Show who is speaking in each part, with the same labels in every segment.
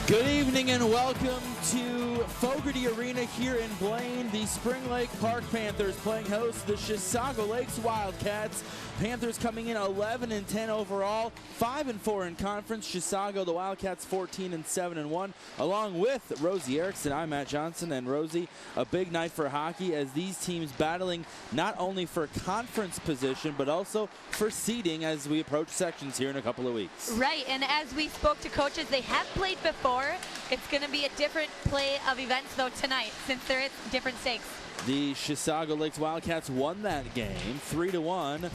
Speaker 1: Good evening and welcome to Fogarty Arena here in Blaine. The Spring Lake Park Panthers playing host to the Chisago Lakes Wildcats. Panthers coming in 11-10 overall, 5-4 in conference. Chisago, the Wildcats, 14-7-1. Along with Rosie Erickson, I'm Matt Johnson, and Rosie, a big night for hockey as these teams battling not only for conference position but also for seeding as we approach sections here in a couple of weeks.
Speaker 2: Right, and as we spoke to coaches, they have played before. It's going to be a different play of events, though, tonight, since there is different stakes.
Speaker 1: The Chisago Lakes Wildcats won that game 3-1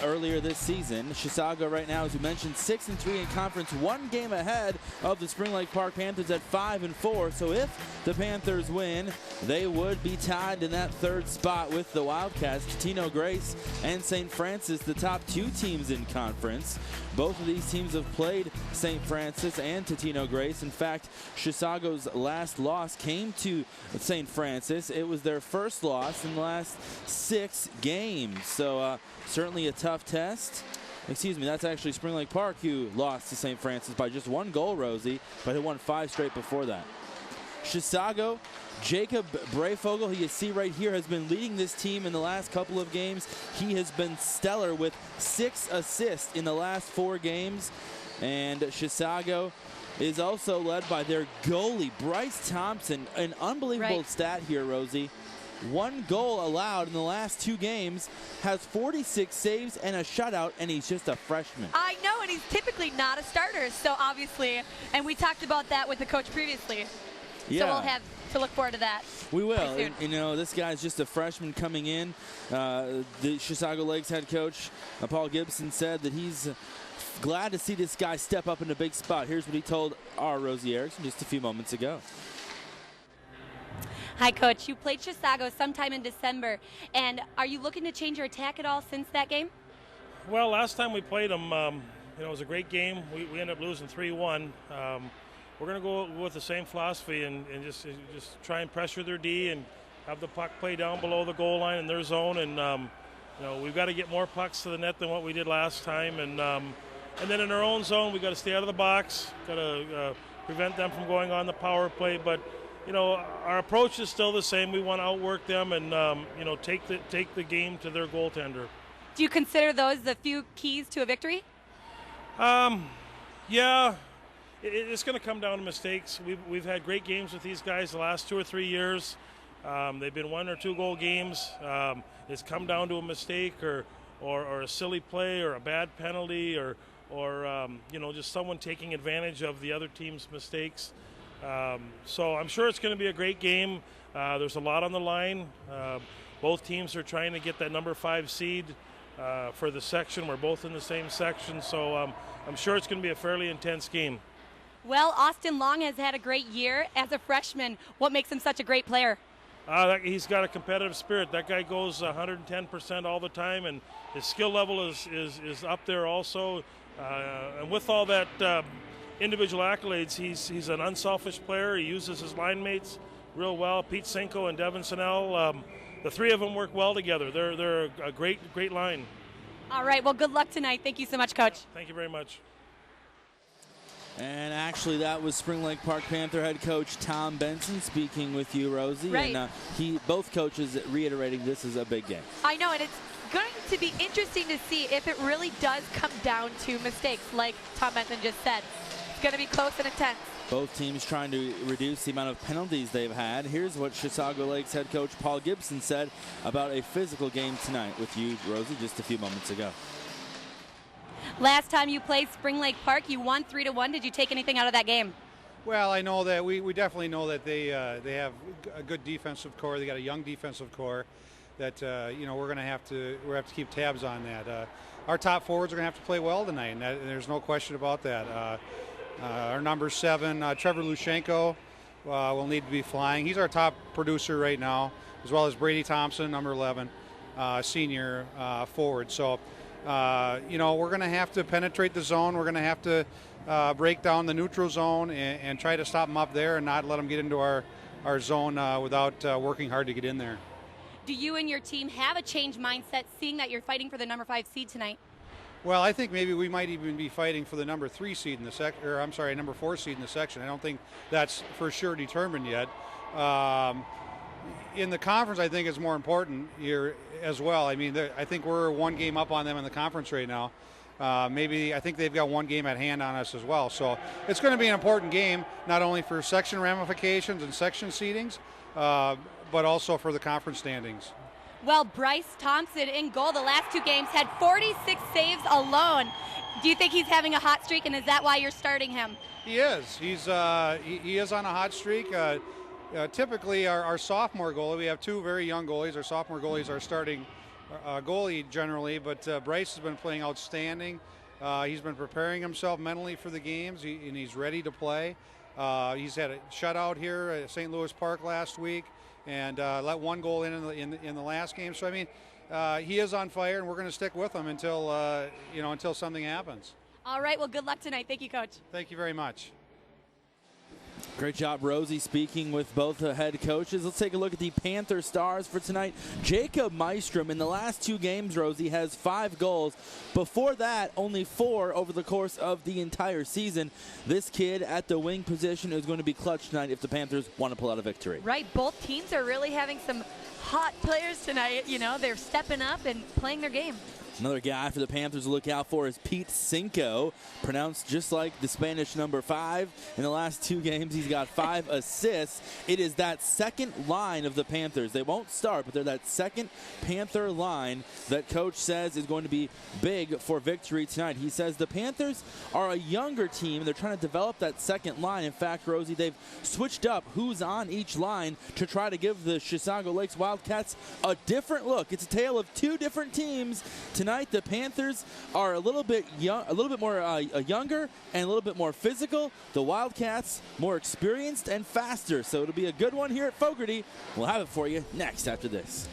Speaker 1: earlier this season. Chisago right now, as we mentioned, 6-3 in conference, one game ahead of the Spring Lake Park Panthers at 5-4. So if the Panthers win, they would be tied in that third spot with the Wildcats. Totino Grace and St. Francis, the top two teams in conference. Both of these teams have played St. Francis and Totino Grace. In fact, Chisago's last loss came to St. Francis. It was their first loss in the last 6 games. So certainly a tough test. Excuse me, that's actually Spring Lake Park who lost to St. Francis by just 1 goal, Rosie, but had won 5 straight before that. Chisago, Jacob Brayfogle, who you see right here, has been leading this team in the last couple of games. He has been stellar with 6 assists in the last 4 games. And Chisago is also led by their goalie, Bryce Thompson. An unbelievable stat here, Rosie. 1 goal allowed in the last 2 games, has 46 saves and a shutout, and he's just a freshman.
Speaker 2: I know, and he's typically not a starter, so obviously, and we talked about that with the coach previously.
Speaker 1: Yeah.
Speaker 2: So we'll have to look forward to that.
Speaker 1: We will. You know, this guy's just a freshman coming in. The Chisago Lakes head coach, Paul Gibson, said that he's glad to see this guy step up in a big spot. Here's what he told our Rosie Erickson just a few moments ago.
Speaker 2: Hi, Coach. You played Chisago sometime in December, and are you looking to change your attack at all since that game?
Speaker 3: Well, last time we played them, it was a great game. We ended up losing 3-1. We're going to go with the same philosophy and just try and pressure their D and have the puck play down below the goal line in their zone. And we've got to get more pucks to the net than what we did last time. And then in our own zone, we've got to stay out of the box. Got to prevent them from going on the power play. But our approach is still the same. We want to outwork them and take the game to their goaltender.
Speaker 2: Do you consider those the few keys to a victory?
Speaker 3: Yeah. It's going to come down to mistakes. We've had great games with these guys the last 2 or 3 years. They've been 1 or 2 goal games. It's come down to a mistake or a silly play or a bad penalty or just someone taking advantage of the other team's mistakes. So I'm sure it's going to be a great game. There's a lot on the line. Both teams are trying to get that number 5 seed for the section. We're both in the same section, so I'm sure it's going to be a fairly intense game.
Speaker 2: Well, Austin Long has had a great year as a freshman. What makes him such a great player?
Speaker 3: He's got a competitive spirit. That guy goes 110% all the time, and his skill level is up there also. And with all that individual accolades, he's an unselfish player. He uses his line mates real well. Pete Cinco and Devin Sennell, the 3 of them work well together. They're a great line.
Speaker 2: All right, well, good luck tonight. Thank you so much, Coach.
Speaker 3: Thank you very much.
Speaker 1: And actually, that was Spring Lake Park Panther head coach Tom Benson speaking with you, Rosie.
Speaker 2: Right.
Speaker 1: And both coaches reiterating this is a big game.
Speaker 2: I know, and it's going to be interesting to see if it really does come down to mistakes, like Tom Benson just said. It's going to be close and intense.
Speaker 1: Both teams trying to reduce the amount of penalties they've had. Here's what Chisago Lakes head coach Paul Gibson said about a physical game tonight with you, Rosie, just a few moments ago.
Speaker 2: Last time you played Spring Lake Park, you won 3-1. Did you take anything out of that game?
Speaker 4: Well, I know that we definitely know that they have a good defensive core. They got a young defensive core that we're going to have to keep tabs on that. Our top forwards are going to have to play well tonight, and there's no question about that. Our number 7, Trevor Lushenko, will need to be flying. He's our top producer right now, as well as Brady Thompson, number 11, senior forward. So. We're going to have to penetrate the zone. We're going to have to break down the neutral zone and try to stop them up there and not let them get into our zone without working hard to get in there.
Speaker 2: Do you and your team have a changed mindset seeing that you're fighting for the number 5 seed tonight?
Speaker 4: Well, I think maybe we might even be fighting for the number 3 seed in the number 4 seed in the section. I don't think that's for sure determined yet. In the conference, I think it's more important here as well. I mean, I think we're 1 game up on them in the conference right now. I think they've got 1 game at hand on us as well. So it's going to be an important game, not only for section ramifications and section seedings, but also for the conference standings.
Speaker 5: Well, Bryce Thompson in goal the last 2 games had 46 saves alone. Do you think he's having a hot streak, and is that why you're starting him?
Speaker 4: He is. He is on a hot streak. Typically, our sophomore goalie, we have 2 very young goalies. Our sophomore goalies are starting goalie generally, but Bryce has been playing outstanding. He's been preparing himself mentally for the games, and he's ready to play. He's had a shutout here at St. Louis Park last week, and let 1 goal in the last game. So I mean, he is on fire, and we're going to stick with him until something happens.
Speaker 5: All right. Well, good luck tonight. Thank you, Coach.
Speaker 4: Thank you very much.
Speaker 1: Great job, Rosie, speaking with both the head coaches. Let's take a look at the Panther stars for tonight. Jacob Maestrom, in the last 2 games, Rosie, has 5 goals. Before that, only 4 over the course of the entire season. This kid at the wing position is going to be clutch tonight if the Panthers want to pull out a victory.
Speaker 2: Right, both teams are really having some hot players tonight. You know, they're stepping up and playing their game.
Speaker 1: Another guy for the Panthers to look out for is Pete Cinco, pronounced just like the Spanish number 5. In the last 2 games, he's got 5 assists. It is that second line of the Panthers. They won't start, but they're that second Panther line that Coach says is going to be big for victory tonight. He says the Panthers are a younger team. They're trying to develop that second line. In fact, Rosie, they've switched up who's on each line to try to give the Chisago Lakes Wildcats a different look. It's a tale of 2 different teams. Tonight, the Panthers are a little bit more younger and a little bit more physical. The Wildcats more experienced and faster. So it'll be a good one here at Fogarty. We'll have it for you next after this.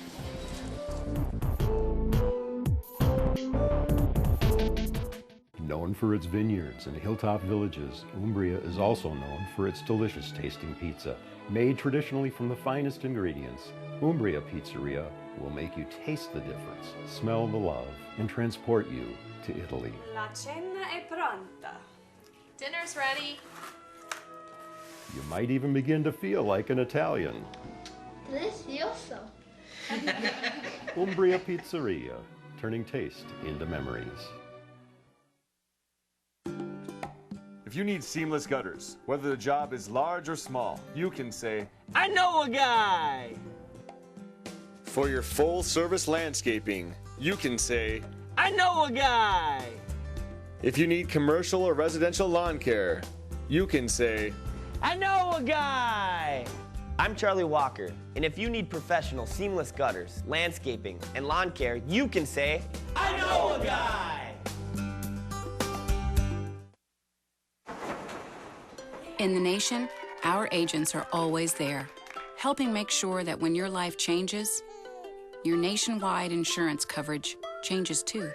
Speaker 6: Known for its vineyards and hilltop villages, Umbria is also known for its delicious tasting pizza, made traditionally from the finest ingredients. Umbria Pizzeria will make you taste the difference, smell the love, and transport you to Italy.
Speaker 7: La cena è pronta.
Speaker 8: Dinner's ready.
Speaker 6: You might even begin to feel like an Italian.
Speaker 9: Delicioso.
Speaker 6: Umbria Pizzeria, turning taste into memories.
Speaker 10: If you need seamless gutters, whether the job is large or small, you can say,
Speaker 11: I know a guy!
Speaker 10: For your full-service landscaping, you can say,
Speaker 11: I know a guy!
Speaker 10: If you need commercial or residential lawn care, you can say,
Speaker 11: I know a guy! I'm Charlie Walker, and if you need professional seamless gutters, landscaping, and lawn care, you can say, I know a guy!
Speaker 12: In the nation, our agents are always there, helping make sure that when your life changes, your nationwide insurance coverage changes too.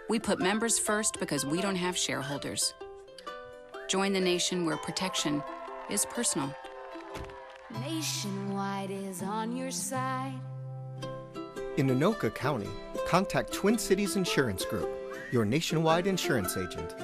Speaker 12: We put members first because we don't have shareholders. Join the nation where protection is personal.
Speaker 13: Nationwide is on your side.
Speaker 14: In Anoka County, contact Twin Cities Insurance Group, your nationwide insurance agent.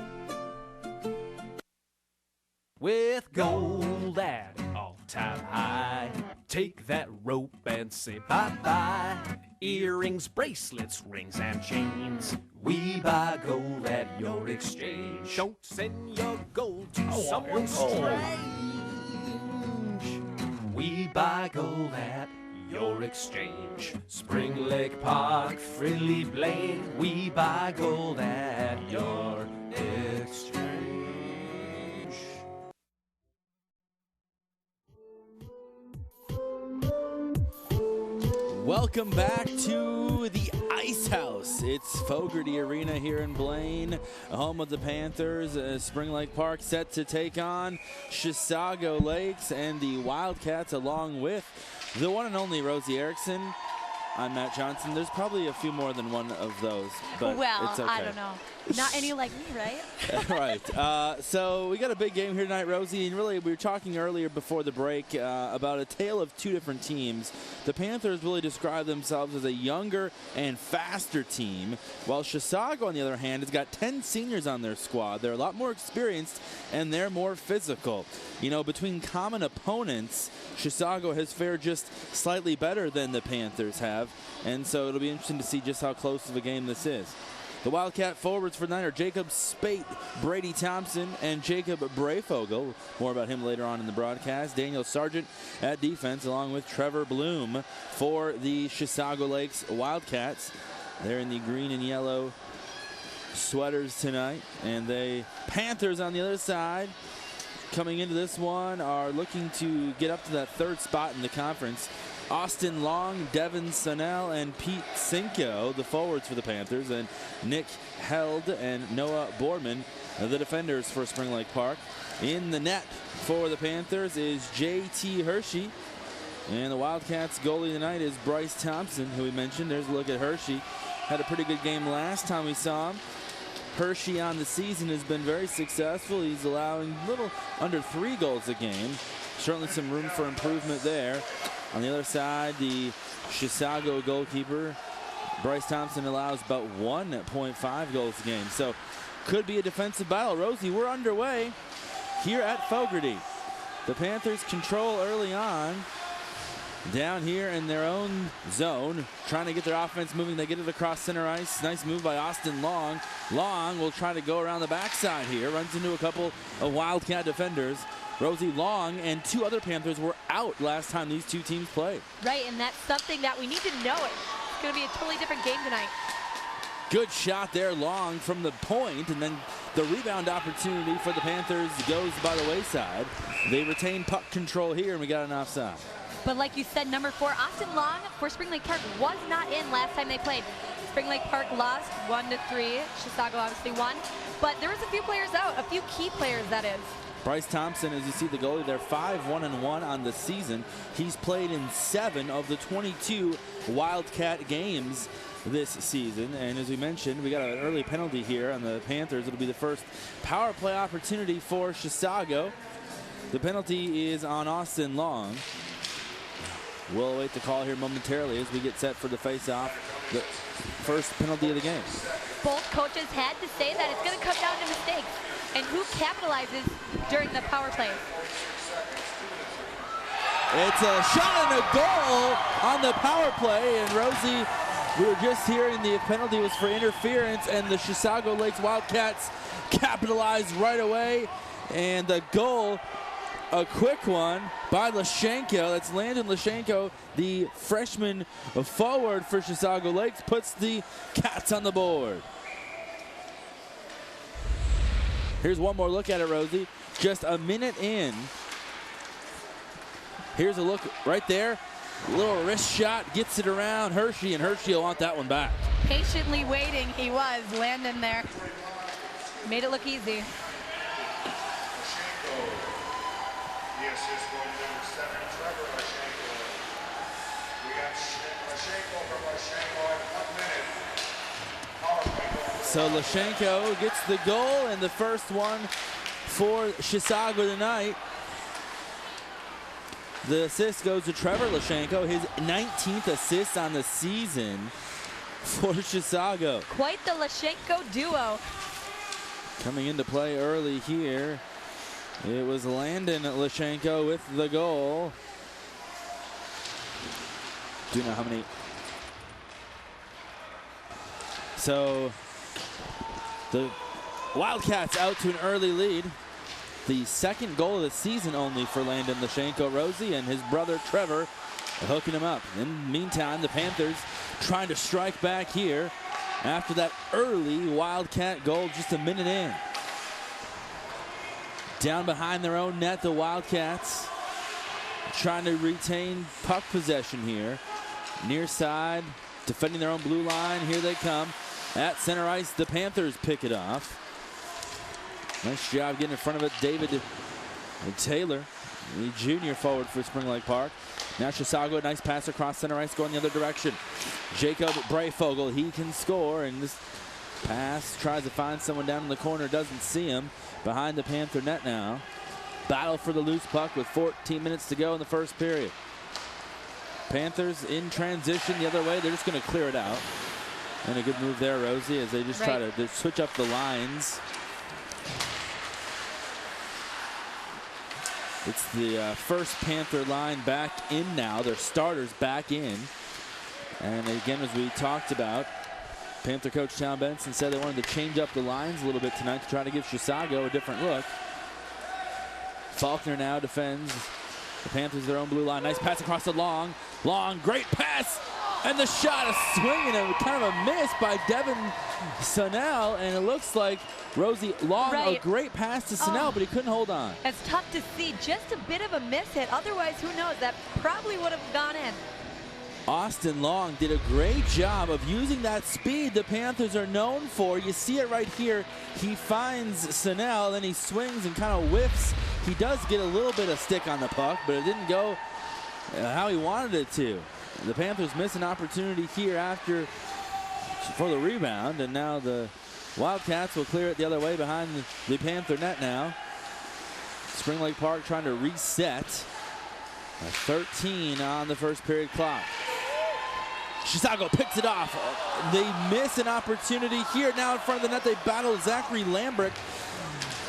Speaker 15: With gold at an all-time high, take that rope and say bye-bye. Earrings, bracelets, rings, and chains. We buy gold at your exchange. Don't send your gold to someone strange. We buy gold at your exchange. Spring Lake Park, Fridley Blaine. We buy gold at your exchange.
Speaker 1: Welcome back to the Ice House. It's Fogarty Arena here in Blaine, home of the Panthers. Spring Lake Park set to take on Chisago Lakes and the Wildcats, along with the one and only Rosie Erickson. I'm Matt Johnson. There's probably a few more than one of those, but
Speaker 2: well,
Speaker 1: it's okay.
Speaker 2: I don't know. Not any like me, right?
Speaker 1: Right. So we got a big game here tonight, Rosie. And really, we were talking earlier before the break about a tale of two different teams. The Panthers really describe themselves as a younger and faster team, while Chisago, on the other hand, has got 10 seniors on their squad. They're a lot more experienced, and they're more physical. You know, between common opponents, Chisago has fared just slightly better than the Panthers have, and so it'll be interesting to see just how close of a game this is. The Wildcat forwards for the night are Jacob Spate, Brady Thompson, and Jacob Brayfogle. More about him later on in the broadcast. Daniel Sargent at defense, along with Trevor Bloom for the Chisago Lakes Wildcats. They're in the green and yellow sweaters tonight, and the Panthers on the other side, coming into this one, are looking to get up to that third spot in the conference. Austin Long, Devin Sonnell, and Pete Cinco, the forwards for the Panthers, and Nick Held and Noah Boardman, the defenders for Spring Lake Park. In the net for the Panthers is J.T. Hershey, and the Wildcats goalie tonight is Bryce Thompson, who we mentioned. There's a look at Hershey. Had a pretty good game last time we saw him. Hershey on the season has been very successful. He's allowing a little under 3 goals a game. Certainly some room for improvement there. On the other side, the Chisago goalkeeper, Bryce Thompson, allows about 1.5 goals a game. So could be a defensive battle. Rosie, we're underway here at Fogarty. The Panthers control early on down here in their own zone, trying to get their offense moving. They get it across center ice. Nice move by Austin Long. Long will try to go around the backside here. Runs into a couple of Wildcat defenders. Rosie, Long and 2 other Panthers were out last time these 2 teams played.
Speaker 2: Right, and that's something that we need to know. It's going to be a totally different game tonight.
Speaker 1: Good shot there, Long, from the point, and then the rebound opportunity for the Panthers goes by the wayside. They retain puck control here, and we got an offside.
Speaker 2: But like you said, number 4, Austin Long for Spring Lake Park was not in last time they played. Spring Lake Park lost 1-3. Chisago obviously won. But there was a few players out, a few key players, that is.
Speaker 1: Bryce Thompson, as you see the goalie there, 5-1-1 on the season. He's played in 7 of the 22 Wildcat games this season. And as we mentioned, we got an early penalty here on the Panthers. It'll be the first power play opportunity for Chisago. The penalty is on Austin Long. We'll await the call here momentarily as we get set for the face-off, the first penalty of the game.
Speaker 2: Both coaches had to say that it's going to come down to mistakes and who capitalizes during the power play.
Speaker 1: It's a shot and a goal on the power play, and Rosie, we were just hearing the penalty was for interference, and the Chisago Lakes Wildcats capitalized right away, and the goal, a quick one by Lashenko. That's Landon Lashenko, the freshman forward for Chisago Lakes, puts the Cats on the board. Here's one more look at it, Rosie. Just a minute in. Here's a look right there. Little wrist shot, gets it around Hershey, and Hershey will want that one back.
Speaker 2: Patiently waiting, he was. Landon there. Made it look easy. So Lashenko gets the goal, and the first one for Chisago tonight. The assist goes to Trevor Lashenko, his 19th assist on the season for Chisago. Quite the Lashenko duo.
Speaker 1: Coming into play early here, it was Landon Lashenko with the goal. Do you know how many? So the Wildcats out to an early lead. The second goal of the season only for Landon Lashenko, Rosie, and his brother Trevor hooking him up. In the meantime, the Panthers trying to strike back here after that early Wildcat goal just a minute in. Down behind their own net, the Wildcats trying to retain puck possession here. Near side, defending their own blue line. Here they come. At center ice, the Panthers pick it off. Nice job getting in front of it, David Taylor, the junior forward for Spring Lake Park. Now Chisago, nice pass across center ice going the other direction. Jacob Breyfogle, he can score, and this pass tries to find someone down in the corner, doesn't see him. Behind the Panther net now. Battle for the loose puck with 14 minutes to go in the first period. Panthers in transition the other way. They're just going to clear it out. And a good move there, Rosie, as they just try to switch up the lines. It's the first Panther line back in now. Their starters back in. And again, as we talked about, Panther coach Tom Benson said they wanted to change up the lines a little bit tonight to try to give Chisago a different look. Faulkner now defends. The Panthers their own blue line. Nice pass across the long, great pass. And the shot, a swing and a kind of a miss by Devin Sonnell. And it looks like Rosie Long, a great pass to Sonnell, but he couldn't hold on.
Speaker 2: It's tough to see. Just a bit of a miss hit. Otherwise, who knows? That probably would have gone in.
Speaker 1: Austin Long did a great job of using that speed the Panthers are known for. You see it right here. He finds Sonnell, then he swings and kind of whiffs. He does get a little bit of stick on the puck, but it didn't go how he wanted it to. The Panthers miss an opportunity here for the rebound, and now the Wildcats will clear it the other way behind the Panther net now. Spring Lake Park trying to reset. 13 on the first period clock. Chisago picks it off. They miss an opportunity here. Now in front of the net, they battle Zachary Lambrick.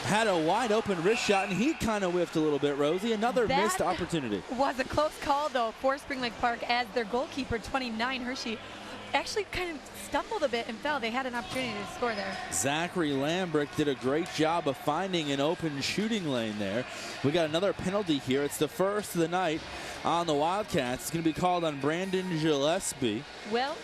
Speaker 1: Had a wide open wrist shot, and he kind of whiffed a little bit, Rosie. Another missed opportunity.
Speaker 2: Was a close call, though, for Spring Lake Park, as their goalkeeper, 29, Hershey, actually kind of stumbled a bit and fell. They had an opportunity to score there.
Speaker 1: Zachary Lambrick did a great job of finding an open shooting lane there. We got another penalty here. It's the first of the night on the Wildcats. It's going to be called on Brandon Gillespie.
Speaker 2: Well,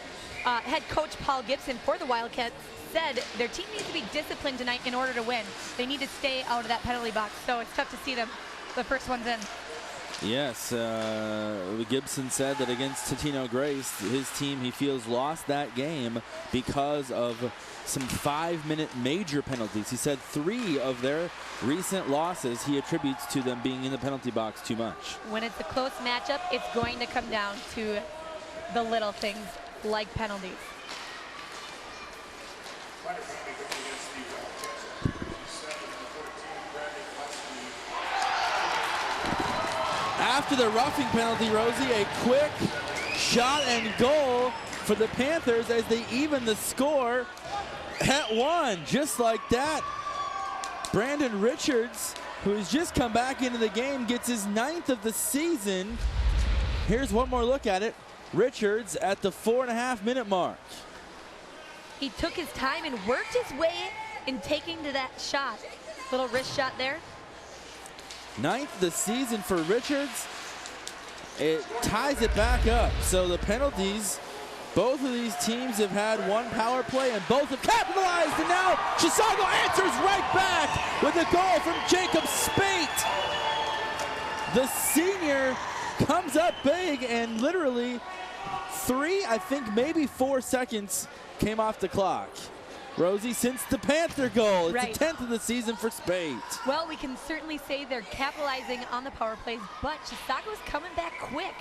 Speaker 2: head coach Paul Gibson for the Wildcats said their team needs to be disciplined tonight in order to win. They need to stay out of that penalty box, so it's tough to see them. The first one's in.
Speaker 1: Yes, Gibson said that against Totino Grace, his team, he feels, lost that game because of some 5-minute major penalties. He said 3 of their recent losses he attributes to them being in the penalty box too much.
Speaker 2: When it's a close matchup, it's going to come down to the little things like penalties.
Speaker 1: After the roughing penalty, Rosie, a quick shot and goal for the Panthers as they even the score at 1, just like that. Brandon Richards, who has just come back into the game, gets his 9th of the season. Here's one more look at it. Richards at the 4.5-minute mark.
Speaker 2: He took his time and worked his way in taking to that shot. Little wrist shot there.
Speaker 1: 9th of the season for Richards. It ties it back up. So the penalties, both of these teams have had 1 power play and both have capitalized. And now Chisago answers right back with a goal from Jacob Spate. The senior comes up big, and literally 3, I think maybe 4 seconds came off the clock. Rosie, since the Panther goal, it's the 10th of the season for Spate.
Speaker 2: Well, we can certainly say they're capitalizing on the power plays, but Chisago's coming back quick.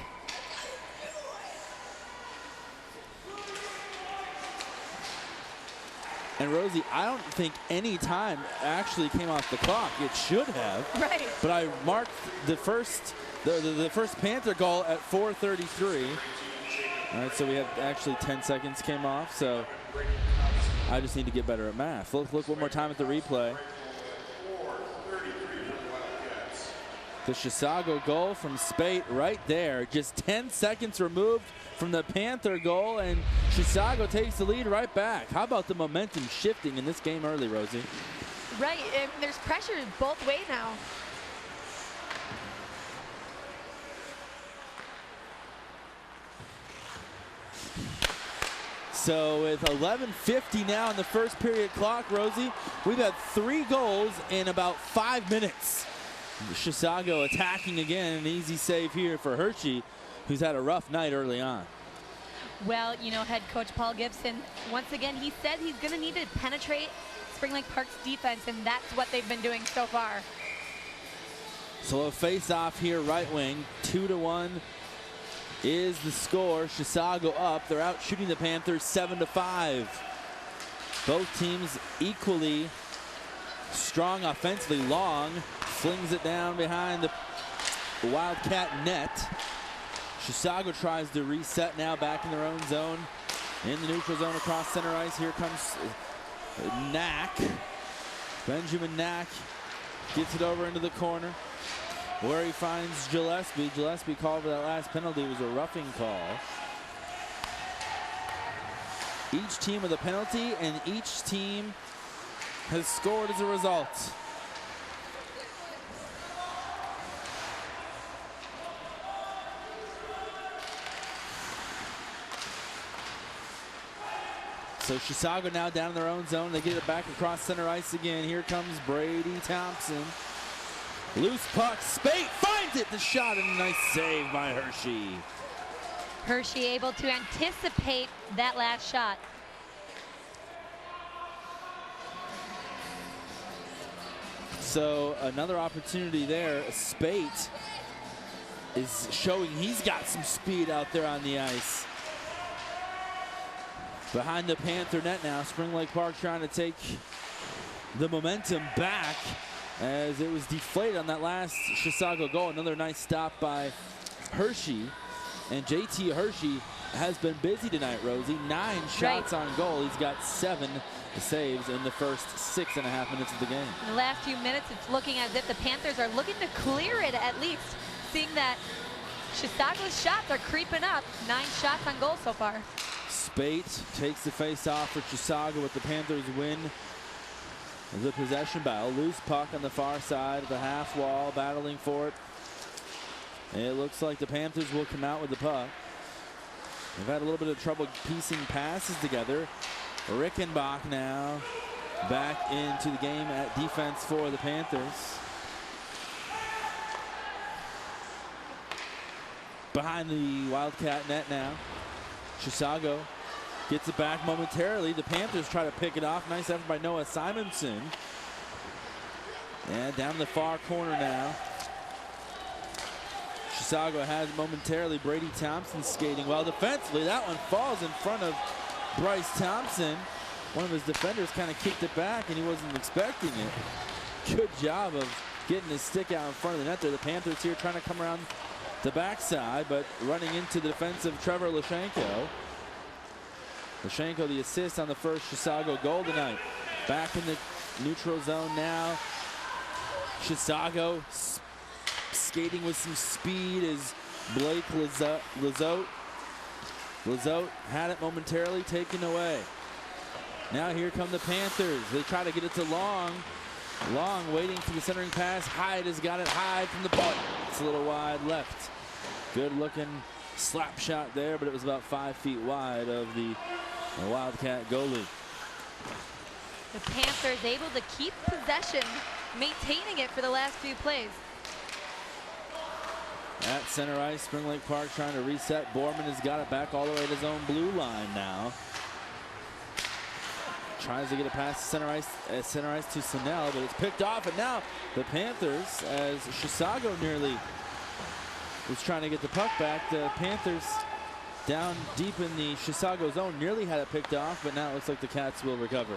Speaker 1: And Rosie, I don't think any time actually came off the clock. It should have.
Speaker 2: Right.
Speaker 1: But I marked the first Panther goal at 4:33. All right, so we have actually 10 seconds came off. So I just need to get better at math. Look one more time at the replay. The Chisago goal from Spate right there, just 10 seconds removed from the Panther goal, and Chisago takes the lead right back. How about the momentum shifting in this game early, Rosie?
Speaker 2: Right, and there's pressure both ways now.
Speaker 1: So with 11:50 now in the first period clock, Rosie, we've had 3 goals in about 5 minutes. Chisago attacking again, an easy save here for Hershey, who's had a rough night early on.
Speaker 2: Well, you know, head coach Paul Gibson, once again, he said he's going to need to penetrate Spring Lake Park's defense, and that's what they've been doing so far.
Speaker 1: So a face-off here, right wing, 2-1 is the score. Chisago up. They're out shooting the Panthers 7-5. Both teams equally strong offensively. Long flings it down behind the Wildcat net. Chisago tries to reset now back in their own zone. In the neutral zone across center ice. Here comes Knack. Benjamin Knack gets it over into the corner where he finds Gillespie. Gillespie called for that last penalty. It was a roughing call. Each team with a penalty, and each team has scored as a result. So Chisago now down in their own zone. They get it back across center ice again. Here comes Brady Thompson. Loose puck. Spate finds it. The shot and a nice save by Hershey.
Speaker 2: Hershey able to anticipate that last shot.
Speaker 1: So another opportunity there. Spate is showing he's got some speed out there on the ice. Behind the Panther net now. Spring Lake Park trying to take the momentum back as it was deflated on that last Chisago goal. Another nice stop by Hershey. And JT Hershey has been busy tonight, Rosie. 9 shots on goal. He's got 7 saves in the first 6.5 minutes of the game.
Speaker 2: In the last few minutes, it's looking as if the Panthers are looking to clear it at least, seeing that Chisago's shots are creeping up. 9 shots on goal so far.
Speaker 1: Spate takes the face-off for Chisago, with the Panthers win the possession battle. Loose puck on the far side of the half wall, battling for it. And it looks like the Panthers will come out with the puck. They've had a little bit of trouble piecing passes together. Rickenbach now back into the game at defense for the Panthers. Behind the Wildcat net now. Chisago gets it back momentarily. The Panthers try to pick it off. Nice effort by Noah Simonson. And down in the far corner now. Chisago has it momentarily. Brady Thompson skating well defensively. That one falls in front of Bryce Thompson. One of his defenders kind of kicked it back, and he wasn't expecting it. Good job of getting his stick out in front of the net there. The Panthers here trying to come around the backside, but running into the defensive Trevor Lashenko. Lashenko the assist on the first Chisago goal tonight. Back in the neutral zone now. Chisago skating with some speed is Blake Lizotte. Lizotte had it momentarily taken away. Now here come the Panthers. They try to get it to Long. Long waiting for the centering pass. Hyde has got it. Hyde from the puck. It's a little wide left. Good looking slap shot there, but it was about 5 feet wide of the Wildcat goalie.
Speaker 2: The Panthers able to keep possession, maintaining it for the last few plays.
Speaker 1: At center ice, Spring Lake Park trying to reset. Borman has got it back all the way to his own blue line now. Tries to get it past center ice to Snell, but it's picked off, and now the Panthers, as Chisago nearly was trying to get the puck back. The Panthers down deep in the Chisago zone nearly had it picked off, but now it looks like the Cats will recover.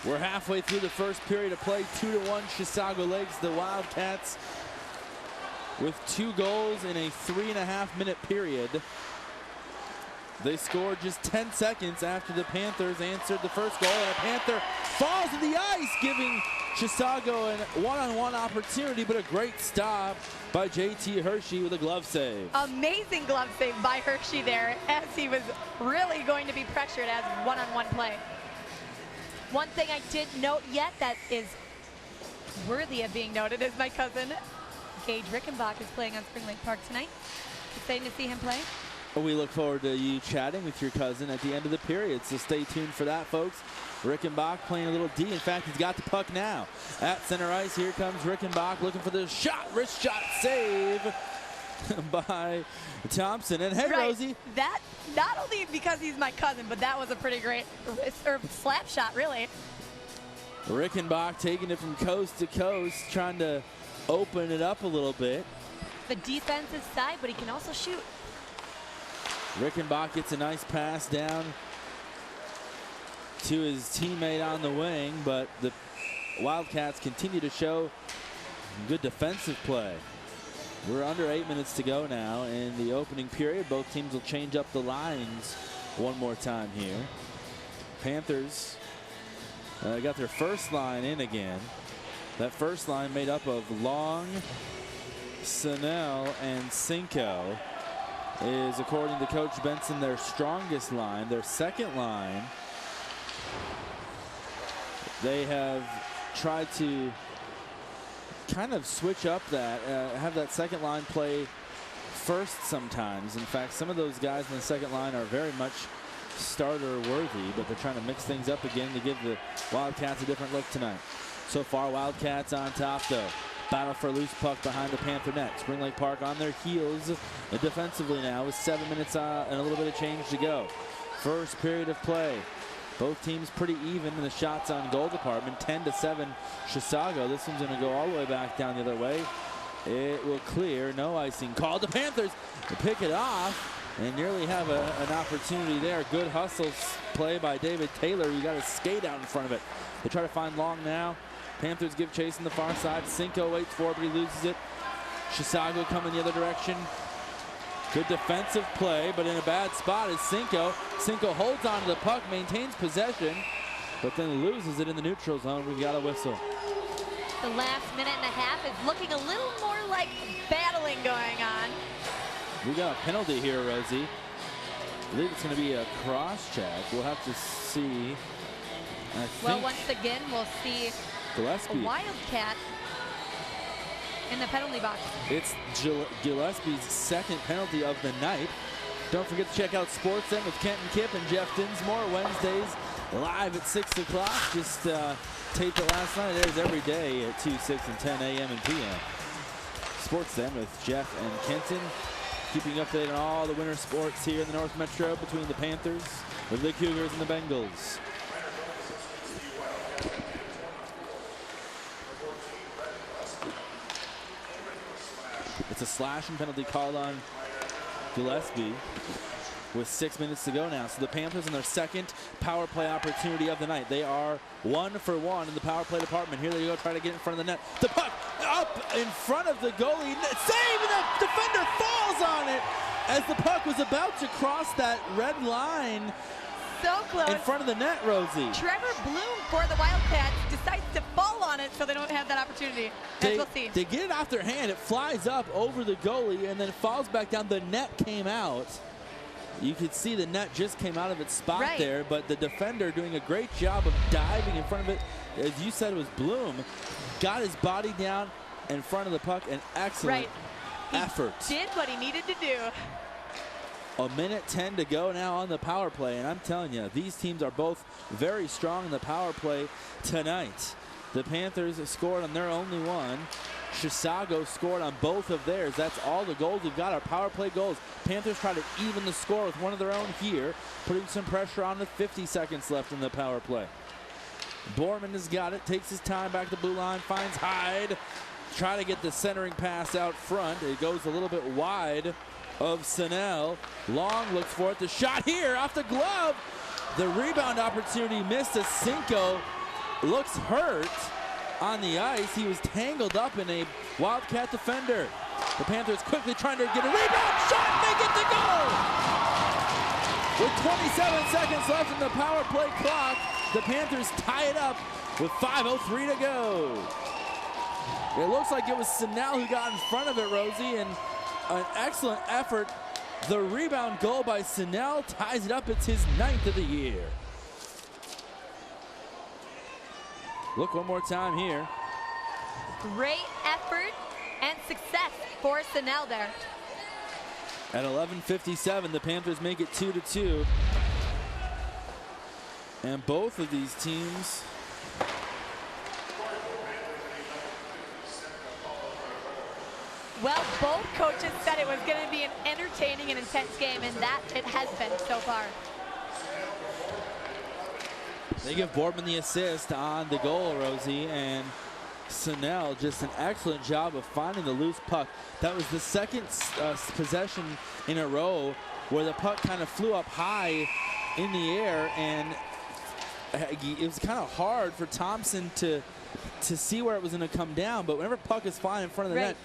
Speaker 1: We're halfway through the first period of play. 2-1 Chisago Lakes. The Wildcats with 2 goals in a 3.5-minute period. They scored just 10 seconds after the Panthers answered the first goal, and a Panther falls to the ice, giving Chisago a one-on-one opportunity, but a great stop by JT Hershey with a glove save.
Speaker 2: Amazing glove save by Hershey there, as he was really going to be pressured as one-on-one play. One thing I didn't note yet that is worthy of being noted is my cousin, Gage Rickenbach, is playing on Spring Lake Park tonight. Exciting to see him play.
Speaker 1: We look forward to you chatting with your cousin at the end of the period, so stay tuned for that, folks. Rickenbach playing a little D. In fact, he's got the puck now. At center ice, here comes Rickenbach looking for the shot. Wrist shot save by Thompson. And hey, Rosie.
Speaker 2: That, not only because he's my cousin, but that was a pretty great slap shot, really.
Speaker 1: Rickenbach taking it from coast to coast, trying to open it up a little bit.
Speaker 2: the defensive side, but he can also shoot.
Speaker 1: Rickenbach gets a nice pass down to his teammate on the wing, but the Wildcats continue to show good defensive play. We're under 8 minutes to go now in the opening period. Both teams will change up the lines one more time here. Panthers got their first line in again. That first line made up of Long, Snell, and Cinco is, according to Coach Benson, their strongest line. Their second line, they have tried to kind of switch up that, have that second line play first sometimes. In fact, some of those guys in the second line are very much starter worthy, but they're trying to mix things up again to give the Wildcats a different look tonight. So far, Wildcats on top though. Battle for a loose puck behind the Panther net. Spring Lake Park on their heels defensively now with 7 minutes and a little bit of change to go. First period of play. Both teams pretty even in the shots on goal department. 10-7 Chisago. This one's going to go all the way back down the other way. It will clear. No icing called. The Panthers pick it off and nearly have an opportunity there. Good hustle play by David Taylor. You got to skate out in front of it. They try to find Long now. Panthers give chase on the far side. Cinco waits for it, but he loses it. Chisago coming the other direction. Good defensive play, but in a bad spot is Cinco. Cinco holds on to the puck, maintains possession, but then loses it in the neutral zone. We've got a whistle.
Speaker 2: The last minute and a half is looking a little more like battling going on.
Speaker 1: We got a penalty here, Rosie. I believe it's going to be a cross check. We'll have to see.
Speaker 2: Well, once again, we'll see
Speaker 1: Gillespie.
Speaker 2: A Wildcat in the penalty box.
Speaker 1: It's Gillespie's second penalty of the night. Don't forget to check out Sports Then with Kent and Kip and Jeff Dinsmore Wednesdays live at 6 o'clock. Just taped it last night. It airs every day at 2, 6, and 10 a.m. and p.m. Sports Then with Jeff and Kenton. Keeping updated on all the winter sports here in the North Metro between the Panthers, the Cougars, and the Bengals. It's a slashing penalty called on Gillespie with 6 minutes to go now. So the Panthers in their second power play opportunity of the night. They are 1 for 1 in the power play department. Here they go, try to get in front of the net. The puck up in front of the goalie. Save, and the defender falls on it as the puck was about to cross that red line.
Speaker 2: So close.
Speaker 1: In front of the net, Rosie.
Speaker 2: Trevor Bloom for the Wildcats decides to fall on it so they don't have that opportunity. As we'll see.
Speaker 1: They get it off their hand. It flies up over the goalie and then falls back down. The net came out. You could see the net just came out of its spot there, but the defender doing a great job of diving in front of it. As you said, it was Bloom. Got his body down in front of the puck. An excellent effort.
Speaker 2: He did what he needed to do.
Speaker 1: A minute 10 to go now on the power play, and I'm telling you, these teams are both very strong in the power play tonight. The Panthers scored on their only one. Chisago scored on both of theirs. That's all the goals we've got, our power play goals. Panthers try to even the score with one of their own here, putting some pressure on with 50 seconds left in the power play. Borman has got it, takes his time back to the blue line, finds Hyde. Try to get the centering pass out front. It goes a little bit wide of Snell. Long looks for it. The shot here off the glove. The rebound opportunity missed as Cinco looks hurt on the ice. He was tangled up in a Wildcat defender. The Panthers quickly trying to get a rebound shot. They get the goal. With 27 seconds left in the power play clock, the Panthers tie it up with 5:03 to go. It looks like it was Snell who got in front of it, Rosie, and an excellent effort. The rebound goal by Snell ties it up. It's his 9th of the year. Look one more time here.
Speaker 2: Great effort and success for Snell there.
Speaker 1: At 11:57, the Panthers make it 2-2. And both of these teams
Speaker 2: well, both coaches said it was going to be an entertaining and intense game, and that it has been so far.
Speaker 1: They give Boardman the assist on the goal, Rosie, and Snell, just an excellent job of finding the loose puck. That was the second possession in a row where the puck kind of flew up high in the air, and it was kind of hard for Thompson to see where it was going to come down. But whenever puck is flying in front of the net,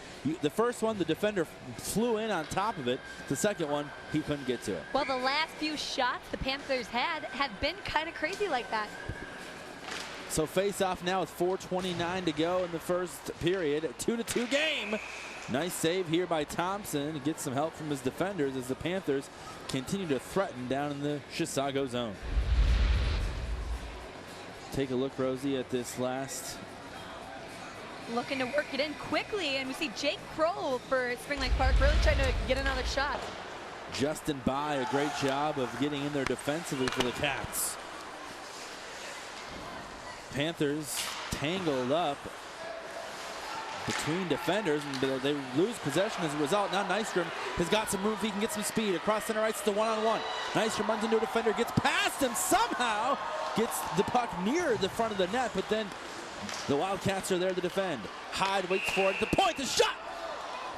Speaker 1: the first one, the defender flew in on top of it. The second one, he couldn't get to it.
Speaker 2: Well, the last few shots the Panthers have been kind of crazy like that.
Speaker 1: So face off now with 4:29 to go in the first period. A 2-2 game. Nice save here by Thompson. He gets some help from his defenders as the Panthers continue to threaten down in the Chisago zone. Take a look, Rosie, at this last.
Speaker 2: Looking to work it in quickly, and we see Jake Kroll for Spring Lake Park really trying to get another shot.
Speaker 1: Justin Bai, a great job of getting in there defensively for the Cats. Panthers tangled up between defenders, and they lose possession as a result. Now Nystrom has got some room if he can get some speed. Across center ice, it's the one-on-one. Nystrom runs into a defender, gets past him somehow, gets the puck near the front of the net, but then the Wildcats are there to defend. Hyde waits for it at the point, the shot!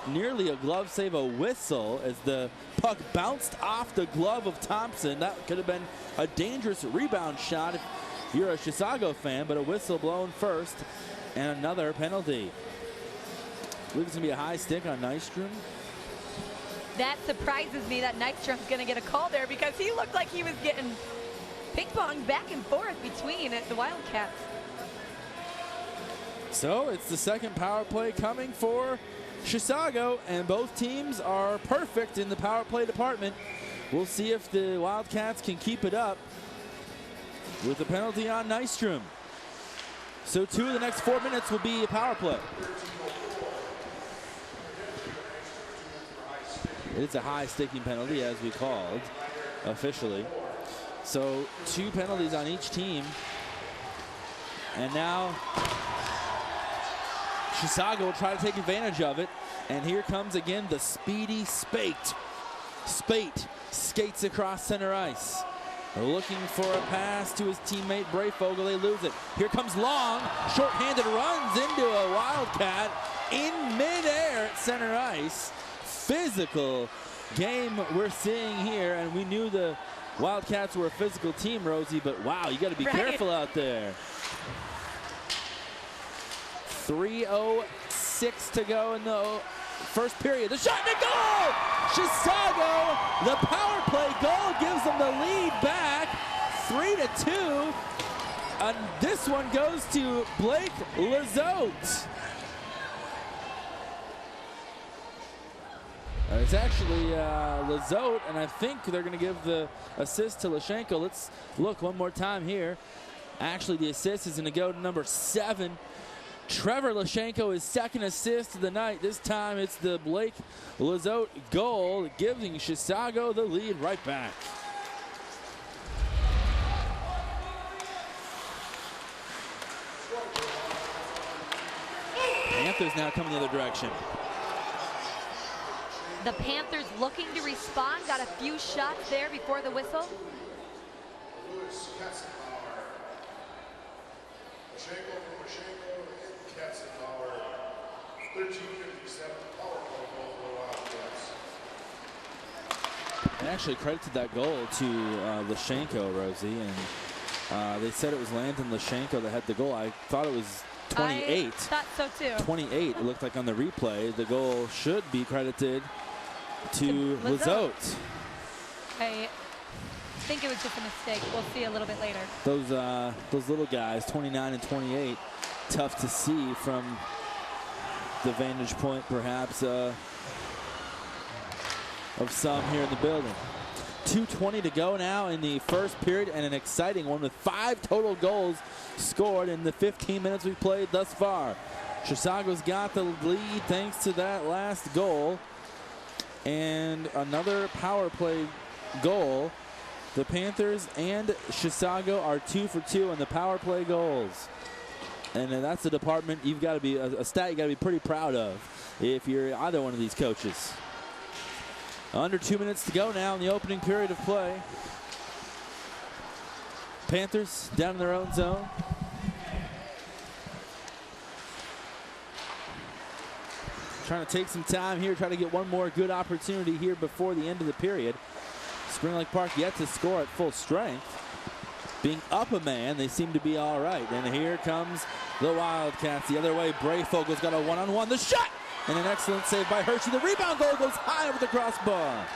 Speaker 1: Nearly a glove save, a whistle as the puck bounced off the glove of Thompson. That could have been a dangerous rebound shot if you're a Chisago fan, but a whistle blown first and another penalty. I believe it's going to be a high stick on Nystrom.
Speaker 2: That surprises me that Nystrom's going to get a call there because he looked like he was getting ping-ponged back and forth between the Wildcats.
Speaker 1: So it's the second power play coming for Chisago, and both teams are perfect in the power play department. We'll see if the Wildcats can keep it up with a penalty on Nystrom. So 2 of the next 4 minutes will be a power play. It's a high sticking penalty, as we called officially. So 2 penalties on each team. And now Chisago will try to take advantage of it. And here comes again the speedy Spate. Spate skates across center ice, looking for a pass to his teammate Brayfogle. They lose it. Here comes Long, shorthanded, runs into a Wildcat in midair at center ice. Physical game we're seeing here, and we knew the Wildcats were a physical team, Rosie, but wow, you got to be careful out there. 3:06 to go in the first period. The shot and the goal! Chisago, the power play goal gives them the lead back, 3-2. And this one goes to Blake Lizotte. It's actually Lizotte, and I think they're going to give the assist to Lashenko. Let's look one more time here. Actually, the assist is going to go to number 7. Trevor Lashenko, his second assist of the night. This time it's the Blake Lizotte goal, giving Chisago the lead right back. Panthers now coming the other direction.
Speaker 2: The Panthers looking to respond, got a few shots there before the whistle.
Speaker 1: They actually credited that goal to Lashenko, Rosie, and they said it was Landon Lashenko that had the goal. I thought it was 28.
Speaker 2: I thought so too.
Speaker 1: 28, it looked like on the replay. The goal should be credited to Lizotte.
Speaker 2: I think it was just a mistake. We'll see a little bit later.
Speaker 1: Those little guys, 29 and 28, tough to see from the vantage point, perhaps, of some here in the building. 2:20 to go now in the first period, and an exciting one with 5 total goals scored in the 15 minutes we've played thus far. Chisago's got the lead thanks to that last goal. And another power play goal. The Panthers and Chisago are 2 for 2 on the power play goals. And that's a department you've got to be, a stat you got to be pretty proud of if you're either one of these coaches. Under 2 minutes to go now in the opening period of play. Panthers down in their own zone. Trying to take some time here, try to get one more good opportunity here before the end of the period. Spring Lake Park yet to score at full strength. Being up a man, they seem to be all right. And here comes the Wildcats the other way. Brayfogel's got a one-on-one. The shot! And an excellent save by Hershey. The rebound goal goes high over the crossbar.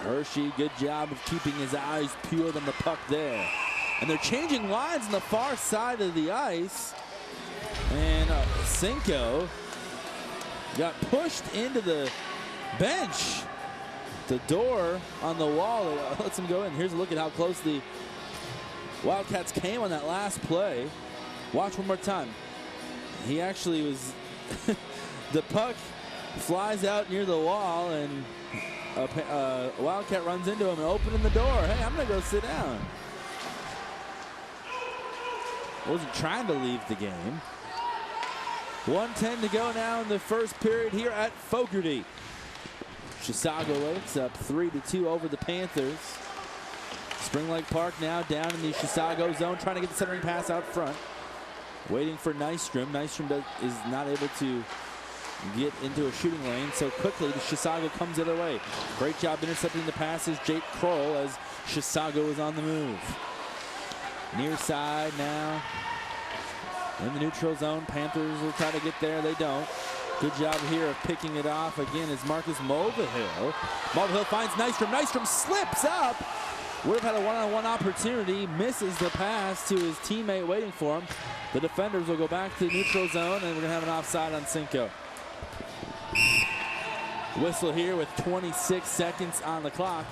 Speaker 1: Hershey, good job of keeping his eyes peeled on the puck there. And they're changing lines on the far side of the ice. And Cinco got pushed into the bench. The door on the wall lets him go in. Here's a look at how close the Wildcats came on that last play. Watch one more time. He actually was, the puck flies out near the wall and a Wildcat runs into him and opening the door. Hey, I'm gonna go sit down. Wasn't trying to leave the game. 1:10 to go now in the first period here at Fogarty. Chisago Lakes up 3-2 over the Panthers. Spring Lake Park now down in the Chisago zone, trying to get the centering pass out front. Waiting for Nystrom. Nystrom is not able to get into a shooting lane, so quickly the Chisago comes the other way. Great job intercepting the passes, Jake Kroll, as Chisago is on the move. Near side now. In the neutral zone, Panthers will try to get there, they don't. Good job here of picking it off again is Marcus Mulvihill. Mulvihill finds Nystrom. Nystrom slips up. Would have had a one-on-one opportunity, misses the pass to his teammate waiting for him. The defenders will go back to the neutral zone, and we're gonna have an offside on Cinco. Whistle here with 26 seconds on the clock.